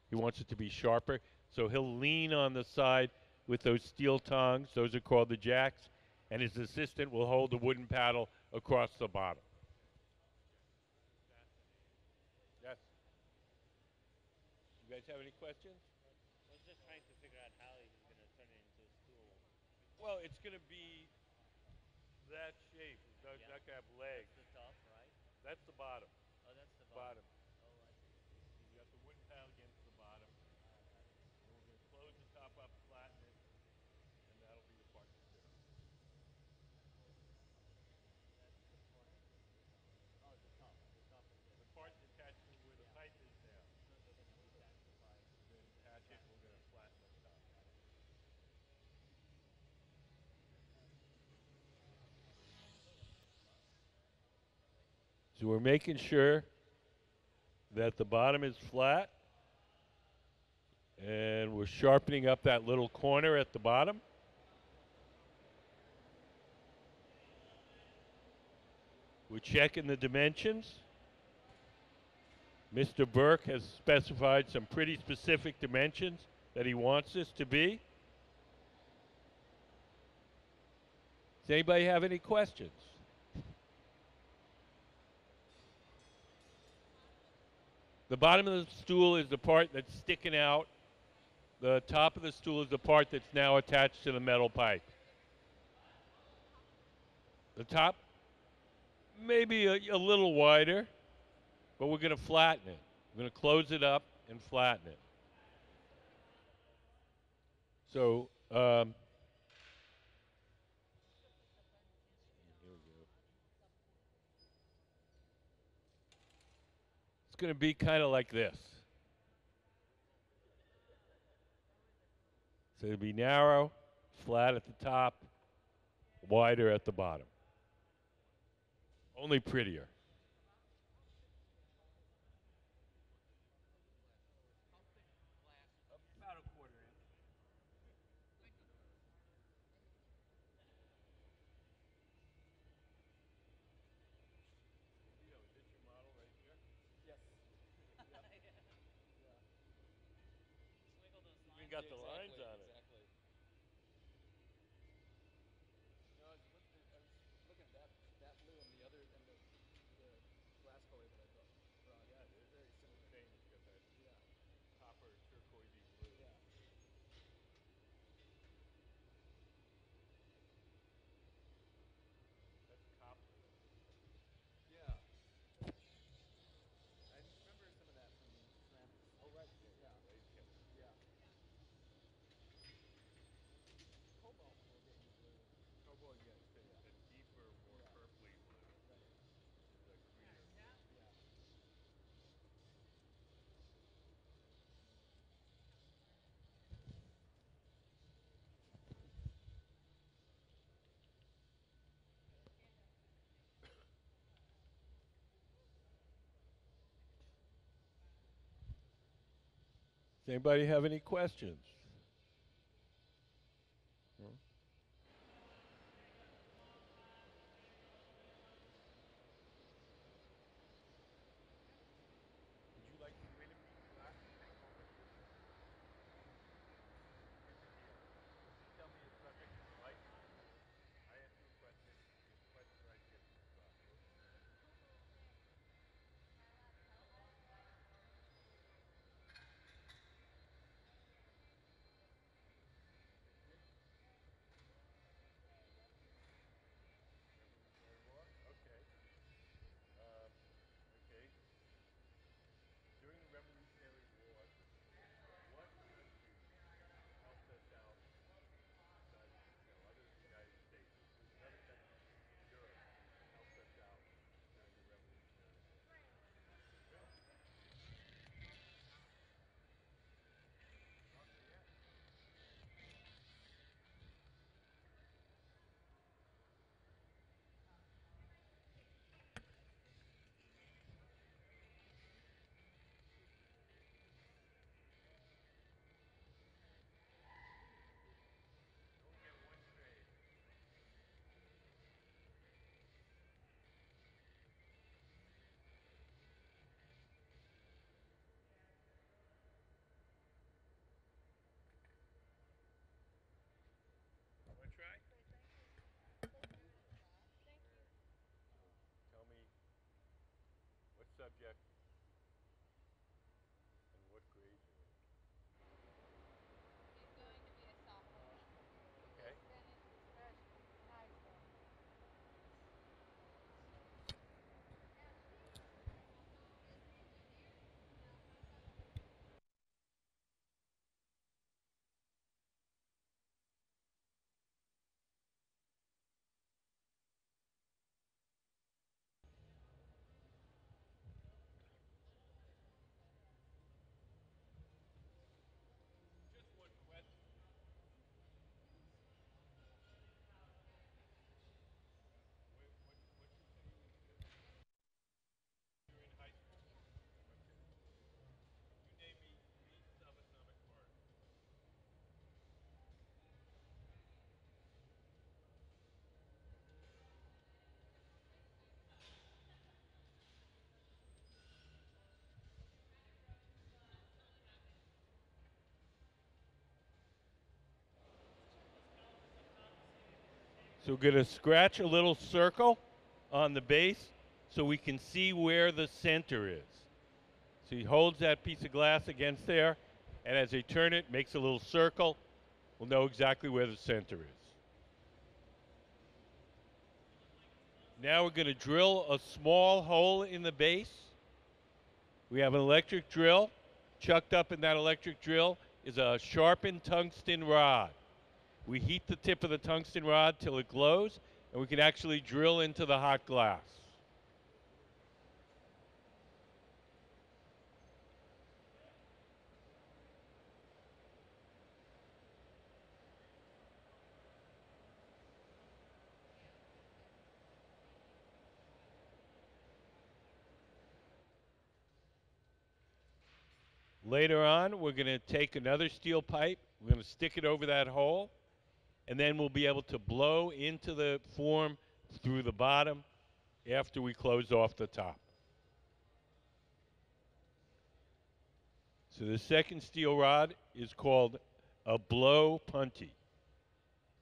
He wants it to be sharper. So he'll lean on the side with those steel tongs. Those are called the jacks. And his assistant will hold the wooden paddle across the bottom. Yes. You guys have any questions? I was just trying to figure out how he's going to turn it into a stool. Well, it's going to be that shape. It's not going to have legs. That's the top, right? That's the bottom. Oh, that's the bottom. Bottom. Oh, I see. You got the wooden paddle against the bottom. And we're going to close the top up, flatten it, and that'll be the part you sit on. That's the part that goes on top. Oh, the top. The top of the. The part attached to where the pipe is now. So they're going to detach the pipe. We're going to attach it, and we're going to flatten the top. So we're making sure that the bottom is flat, and we're sharpening up that little corner at the bottom. We're checking the dimensions. Mr. Berk has specified some pretty specific dimensions that he wants this to be. Does anybody have any questions? The bottom of the stool is the part that's sticking out. The top of the stool is the part that's now attached to the metal pipe. The top, maybe a little wider, but we're going to flatten it. We're going to close it up and flatten it. So, here we go. It's going to be kind of like this. So it'll be narrow, flat at the top, wider at the bottom. Only prettier. About a quarter inch. Leo, is this your model right here? Yes. Yeah. Wiggle those lines. Even got the lines on it. Exactly. colorway that I brought. Yeah, they're very similar. Same, it's got that Yeah. copper turquoisey blue. Yeah. That's copper, though. Yeah. I remember some of that from Krampus. Oh, right. Yeah, yeah. Yeah. Glazed chemistry. Yeah. Cobalt one will get you blue. Cobalt, yeah, it's Yeah. a deeper, more Yeah. purpley blue. Right. This is a greener blue. Yeah. Does anybody have any questions? No? Would you like to win a piece of glass to take home with you? Here's the deal. You tell me a subject that you like. I ask you a question. If you get the question right, you get a piece of glass. Okay? Revolutionary War? Okay. Um, okay. During the Revolutionary War, what country helped us out besides, other than the United States? There's another country in Europe that helped us out during the Revolutionary War. France. Austria. You only get one trade. Want to try? Tell me what subject and what grade you're in. He's going to be a sophomore. Okay. Just finished his freshman in high school. Just one question. What'd you say you did? You're in high school? Okay. You name me three subatomic particles. So we're going to scratch a little circle on the base so we can see where the center is. So he holds that piece of glass against there, and as they turn it, makes a little circle. We'll know exactly where the center is. Now we're going to drill a small hole in the base. We have an electric drill. Chucked up in that electric drill is a sharpened tungsten rod. We heat the tip of the tungsten rod till it glows, and we can actually drill into the hot glass. Later on, we're going to take another steel pipe. We're going to stick it over that hole, and then we'll be able to blow into the form through the bottom after we close off the top. So the second steel rod is called a blow punty.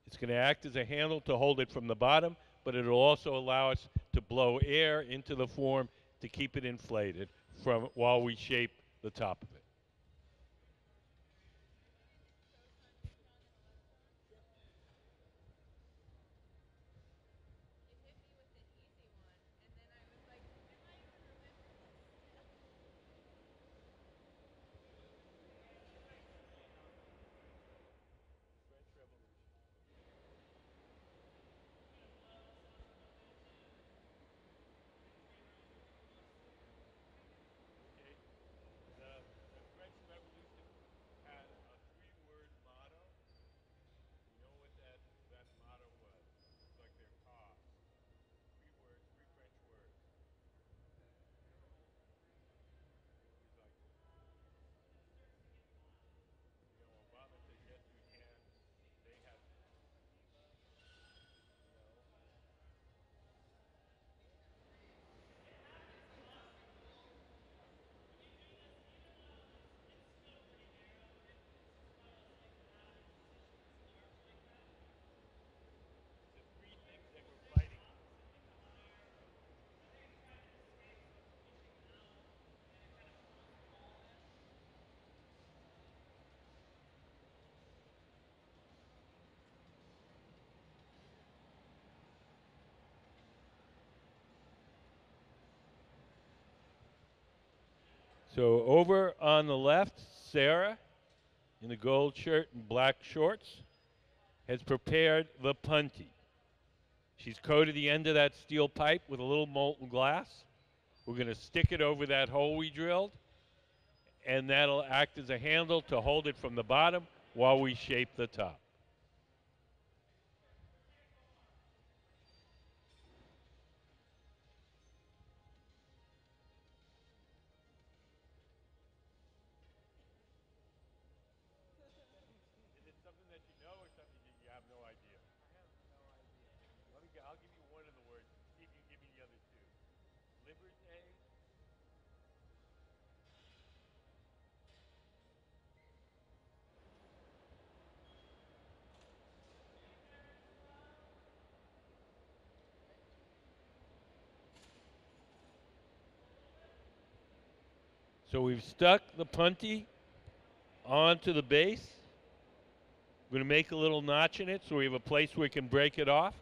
It's going to act as a handle to hold it from the bottom, but it'll also allow us to blow air into the form to keep it inflated from while we shape the top of it. The French Revolution had a three-word motto. You know what that motto was? It's like their cause. Three words, three French words. It was like, Obama said, yes, we can. They have, the three things they were fighting. So over on the left, Sarah, in the gold shirt and black shorts, has prepared the punty. She's coated the end of that steel pipe with a little molten glass. We're going to stick it over that hole we drilled, and that'll act as a handle to hold it from the bottom while we shape the top. Is it something that you know or something that you have no idea? I have no idea. I'll give you one of the words. See if you can give me the other two. Liberté. So we've stuck the punty onto the base. We're going to make a little notch in it so we have a place where we can break it off.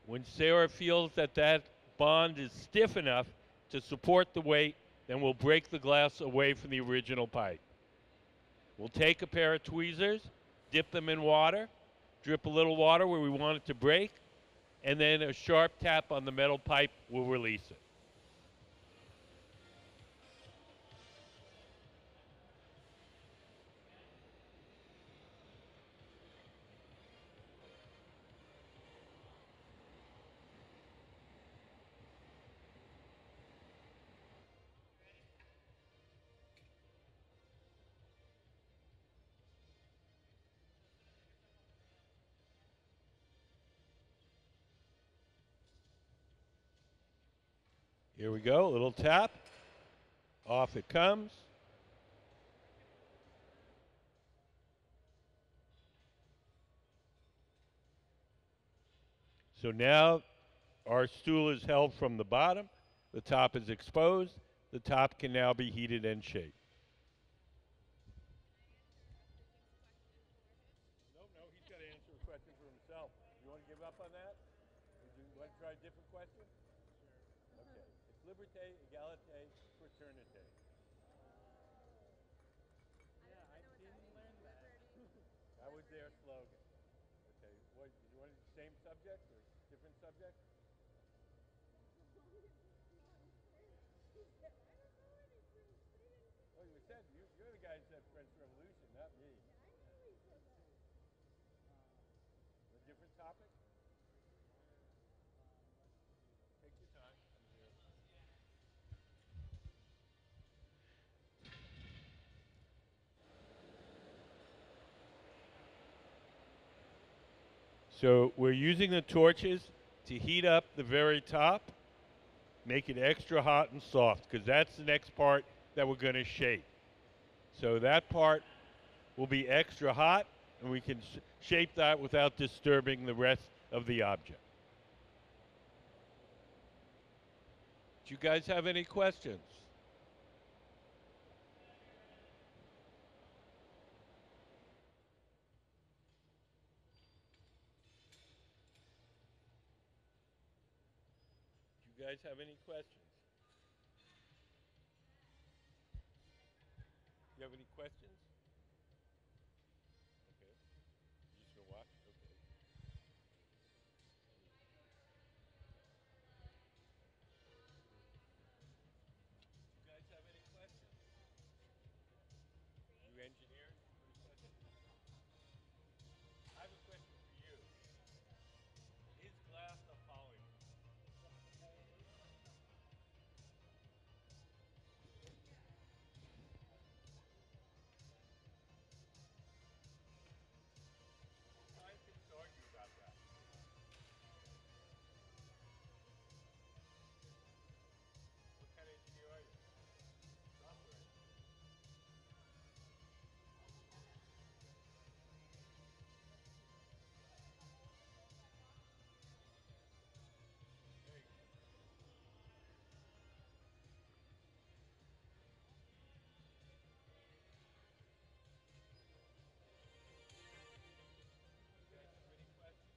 When Sarah feels that that bond is stiff enough to support the weight, then we'll break the glass away from the original pipe. We'll take a pair of tweezers, dip them in water, drip a little water where we want it to break, and then a sharp tap on the metal pipe will release it. Here we go, a little tap. Off it comes. So now our stool is held from the bottom. The top is exposed. The top can now be heated and shaped. No, he's got to answer a question for himself. You want to give up on that? Or do you want to try a different question? Sure. Okay. It's liberté, égalité, fraternité. Yeah, I didn't learn that. That was their slogan. Okay. What, you want the same subject or different subject? Oh, you said you're the guy who said French Revolution, not me. A different topic? Take your time. I'm here. So we're using the torches to heat up the very top, make it extra hot and soft, because that's the next part that we're going to shape. So that part will be extra hot, and we can shape that without disturbing the rest of the object. Do you guys have any questions? Do you guys have any questions? You have any questions? Okay. You just gonna watch? Okay. Do you guys have any questions? You engineers, any questions? I have a question for you. Is glass a polymer? Scientists argue about that. What kind of engineer are you? Software engineer. Very good. You guys have any questions?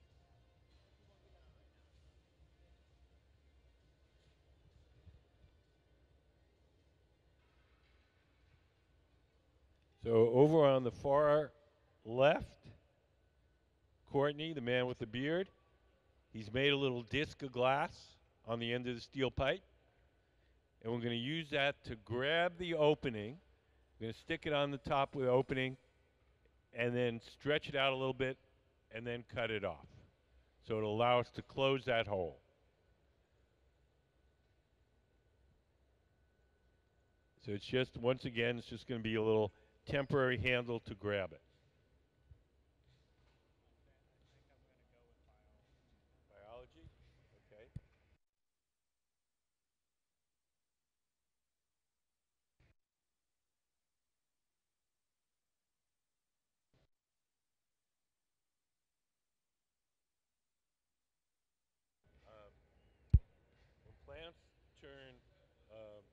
So over on the far left, Courtney, the man with the beard, he's made a little disc of glass on the end of the steel pipe. And we're going to use that to grab the opening. We're going to stick it on the top of the opening and then stretch it out a little bit and then cut it off. So it'll allow us to close that hole. So it's just, once again, it's just going to be a little temporary handle to grab it. Biology? Okay. Um, when plants turn um,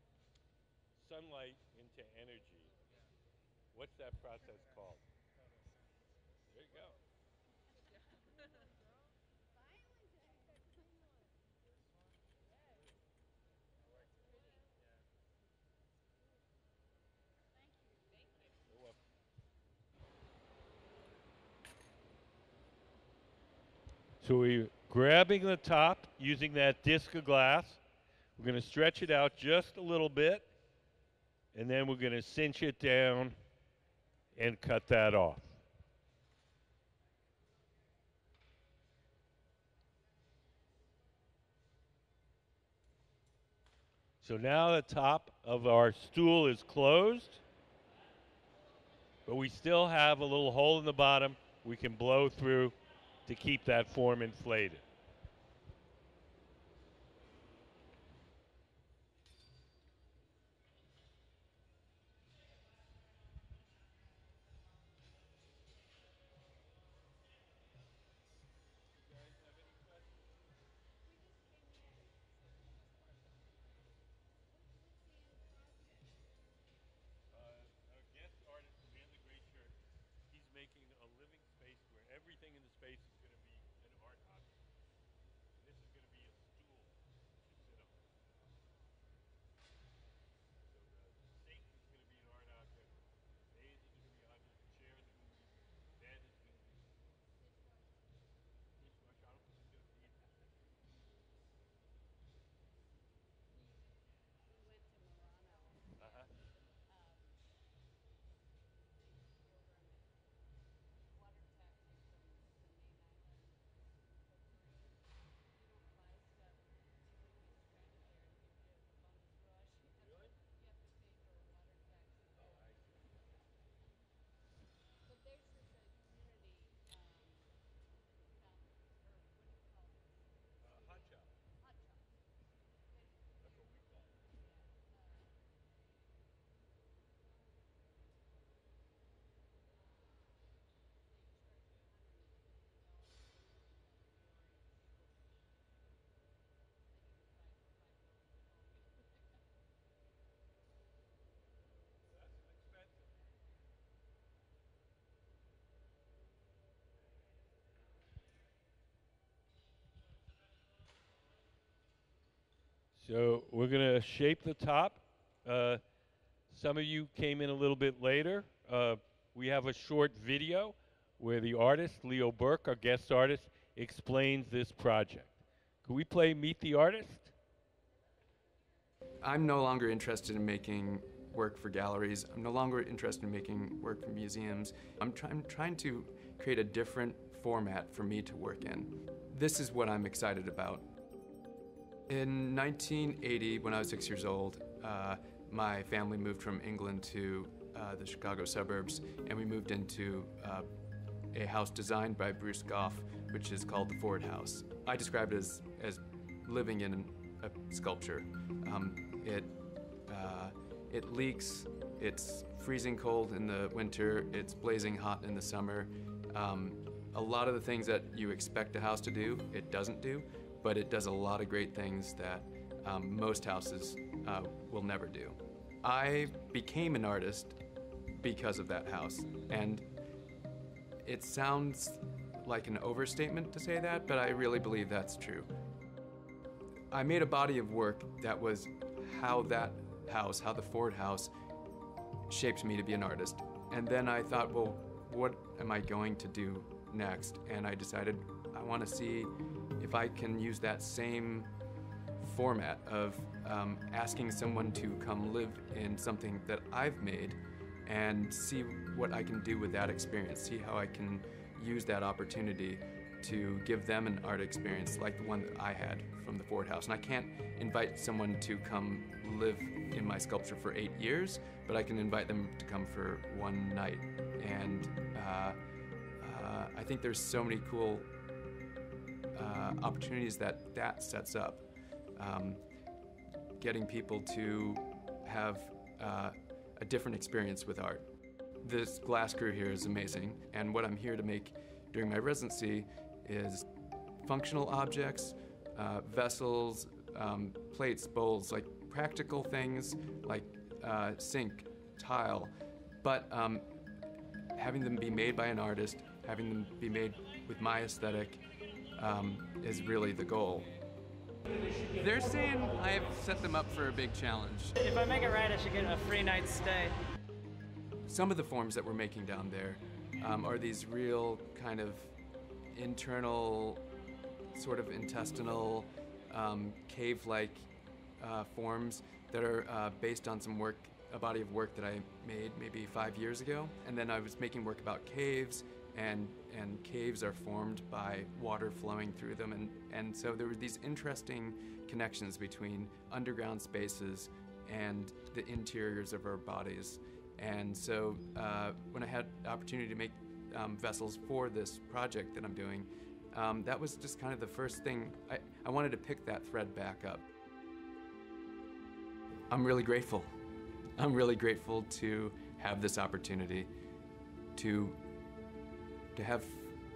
sunlight into energy, what's that process called? There you go. You're welcome. So we're grabbing the top using that disc of glass. We're going to stretch it out just a little bit, and then we're going to cinch it down and cut that off. So now the top of our stool is closed, but we still have a little hole in the bottom we can blow through to keep that form inflated. Our guest artist, the man in the gray shirt, he's making a living space where everything in the space is going to be an art object. And this is going to be a stool to sit on. So the sink is going to be an art object. Vase is going to be an object. Chairs are going to be. Bed is going to be. Dishwasher. I don't think he's going to need that. Uh-huh. So we're going to shape the top. Uh, some of you came in a little bit later. We have a short video where the artist, Leo Berk, our guest artist, explains this project. Could we play Meet the Artist? I'm no longer interested in making work for galleries. I'm no longer interested in making work for museums. I'm trying to create a different format for me to work in. This is what I'm excited about. In 1980, when I was 6 years old, my family moved from England to the Chicago suburbs, and we moved into a house designed by Bruce Goff, which is called the Ford House. I describe it as living in a sculpture. It leaks, it's freezing cold in the winter, it's blazing hot in the summer. A lot of the things that you expect a house to do, it doesn't do, but it does a lot of great things that most houses will never do. I became an artist because of that house, and it sounds like an overstatement to say that, but I really believe that's true. I made a body of work that was how that house, how the Ford House, shaped me to be an artist. And then I thought, well, what am I going to do next? And I decided I want to see if I can use that same format of asking someone to come live in something that I've made and see what I can do with that experience, see how I can use that opportunity to give them an art experience like the one that I had from the Ford House. And I can't invite someone to come live in my sculpture for 8 years, but I can invite them to come for one night. And I think there's so many cool opportunities that sets up. Getting people to have a different experience with art. This glass crew here is amazing, and what I'm here to make during my residency is functional objects, vessels, plates, bowls, like practical things like sink, tile, but having them be made by an artist, having them be made with my aesthetic is really the goal. They're saying I've set them up for a big challenge. If I make it right, I should get a free night's stay. Some of the forms that we're making down there are these real kind of internal, sort of intestinal, cave-like forms that are based on some work, a body of work that I made maybe 5 years ago. And then I was making work about caves, and caves are formed by water flowing through them. And so there were these interesting connections between underground spaces and the interiors of our bodies. And so when I had the opportunity to make vessels for this project that I'm doing, that was just kind of the first thing. I wanted to pick that thread back up. I'm really grateful. I'm really grateful to have this opportunity to have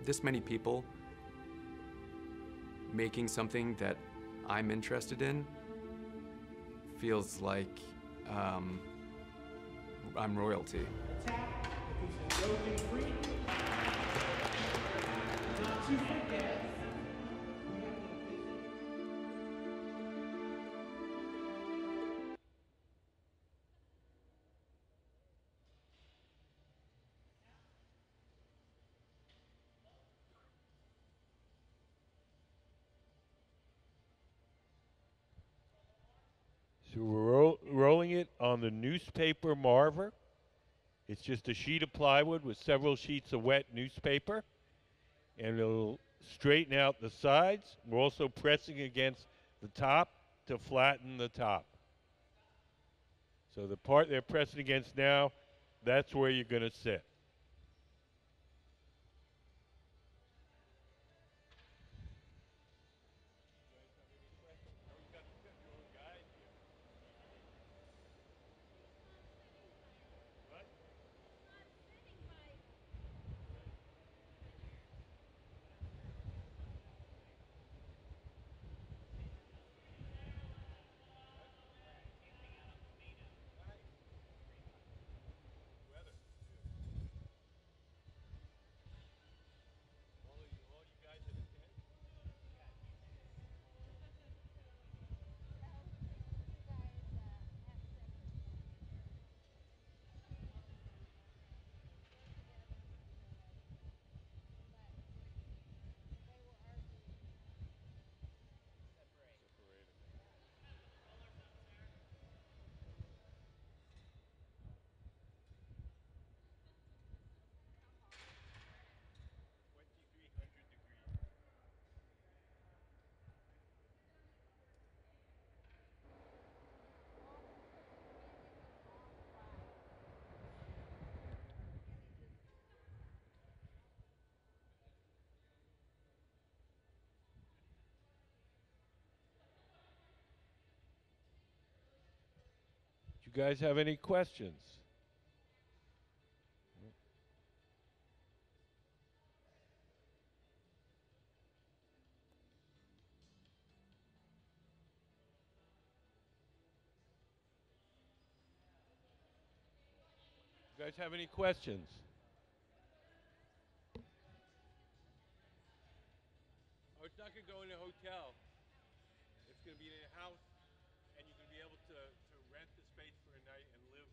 this many people making something that I'm interested in. Feels like I'm royalty. So we're rolling it on the newspaper marver. It's just a sheet of plywood with several sheets of wet newspaper, and it'll straighten out the sides. We're also pressing against the top to flatten the top. So the part they're pressing against now, that's where you're going to sit. You guys have any questions? You guys have any questions? Oh, it's not going to go in a hotel. It's going to be in a house, and you're going to be able to rent the space for a night and live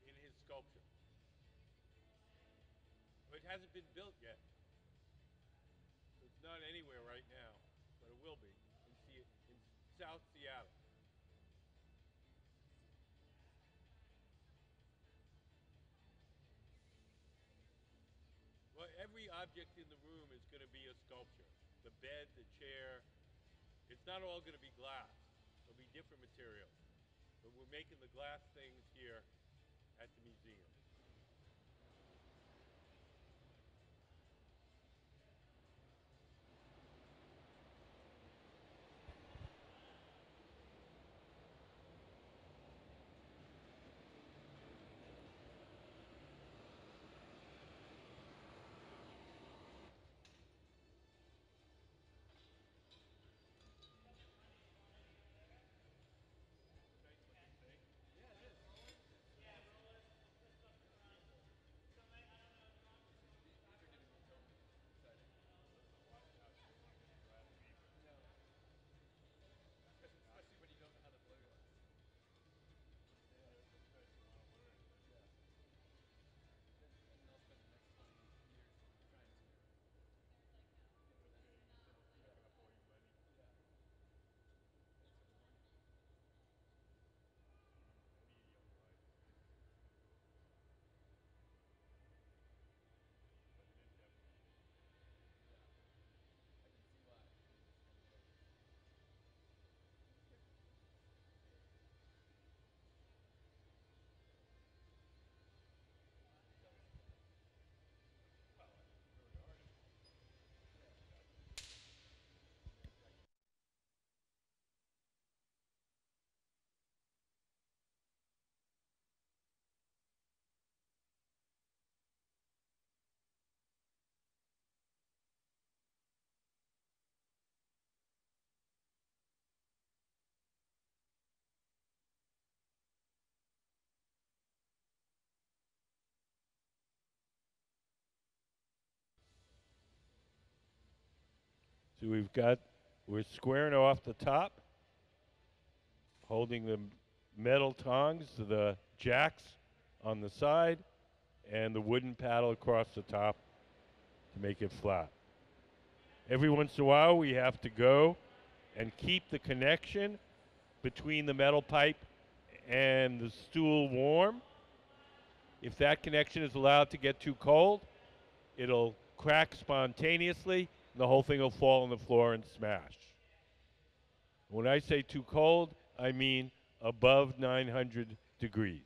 in his sculpture. But it hasn't been built yet. So it's not anywhere right now, but it will be in South Seattle. Well, every object in the room is going to be a sculpture. The bed, the chair. It's not all going to be glass. It'll be different materials. But we're making the glass things here at the museum. Especially when you don't know how to blow glass. Yeah, that's right. You want to learn. Yeah. Then I'll spend the next 20 years trying to. Okay, yourself sucking up all your money. Yeah. Thanks, everyone. Any young life. But it is effort. Yeah. I can see why. It's fun work. You're jealous of that. Well, you're an artist. Yeah. You know. So we're squaring off the top, holding the metal tongs, the jacks on the side, and the wooden paddle across the top to make it flat. Every once in a while, we have to go and keep the connection between the metal pipe and the stool warm. If that connection is allowed to get too cold, it'll crack spontaneously, and the whole thing will fall on the floor and smash. When I say too cold, I mean above 900 degrees.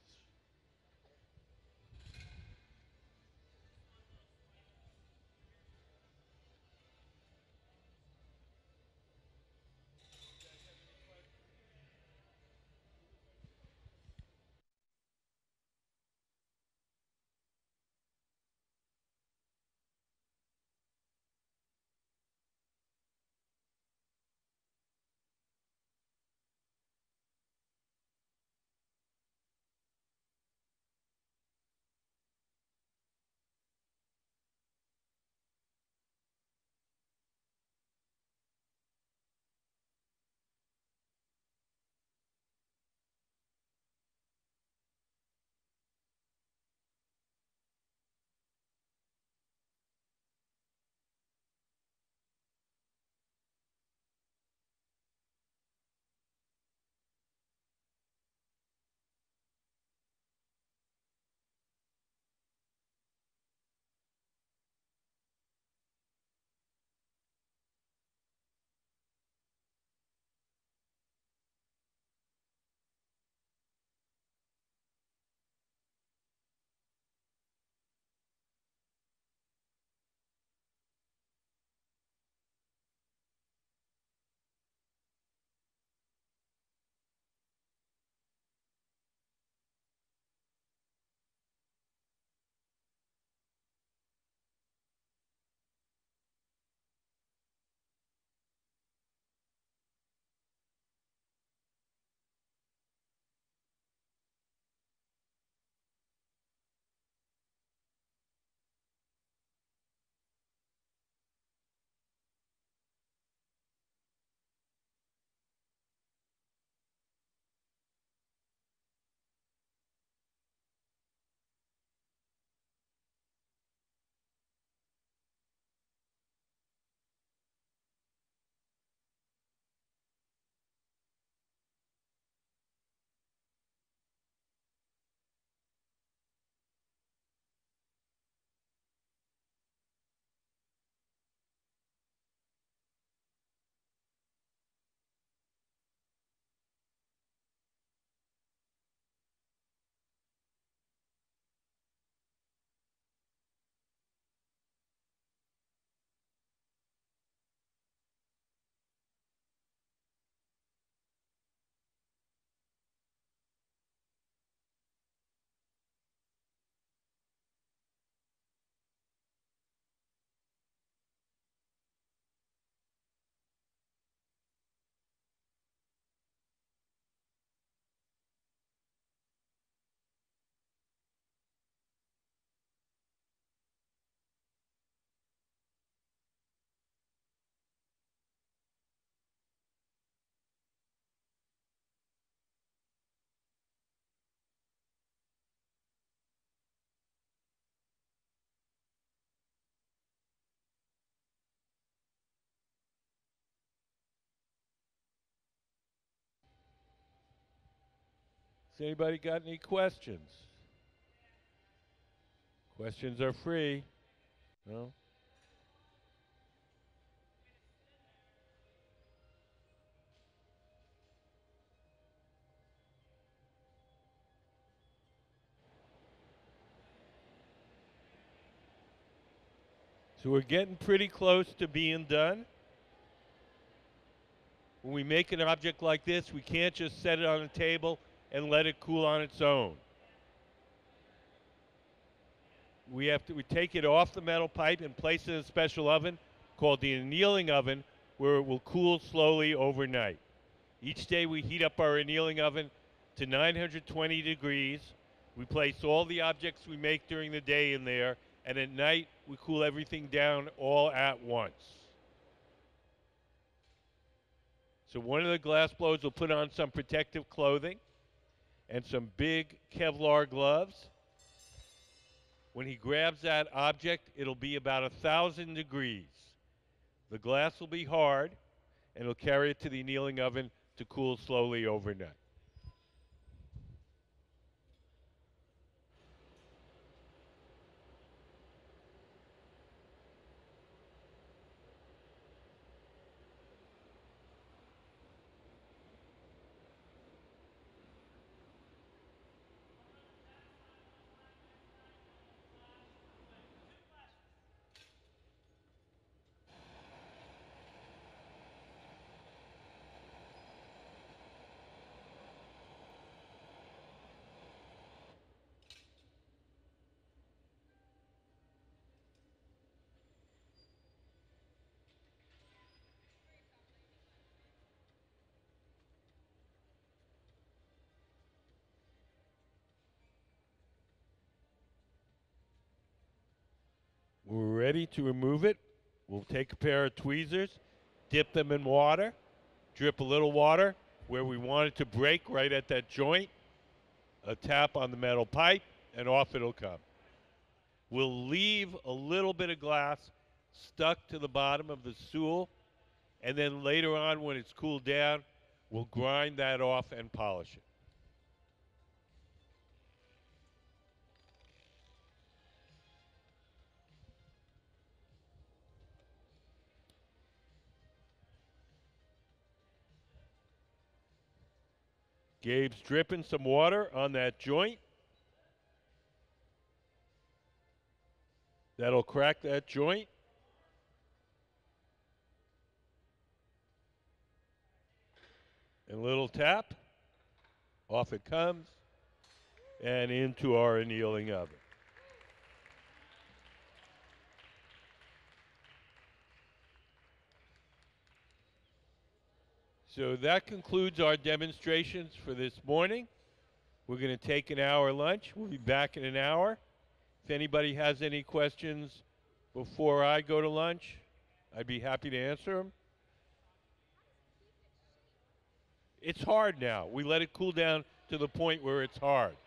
Has anybody got any questions? Questions are free. No? So we're getting pretty close to being done. When we make an object like this, we can't just set it on a table and let it cool on its own. We take it off the metal pipe and place it in a special oven called the annealing oven, where it will cool slowly overnight. Each day we heat up our annealing oven to 920 degrees. We place all the objects we make during the day in there, and at night we cool everything down all at once. So one of the glass blowers will put on some protective clothing and some big Kevlar gloves. When he grabs that object, it'll be about 1,000 degrees. The glass will be hard, and he'll carry it to the annealing oven to cool slowly overnight. We're ready to remove it. We'll take a pair of tweezers, dip them in water, drip a little water where we want it to break right at that joint, a tap on the metal pipe, and off it'll come. We'll leave a little bit of glass stuck to the bottom of the stool, and then later on when it's cooled down, we'll grind that off and polish it. Gabe's dripping some water on that joint. That'll crack that joint. And a little tap. Off it comes. And into our annealing oven. So that concludes our demonstrations for this morning. We're going to take an hour lunch. We'll be back in an hour. If anybody has any questions before I go to lunch, I'd be happy to answer them. It's hard now. We let it cool down to the point where it's hard.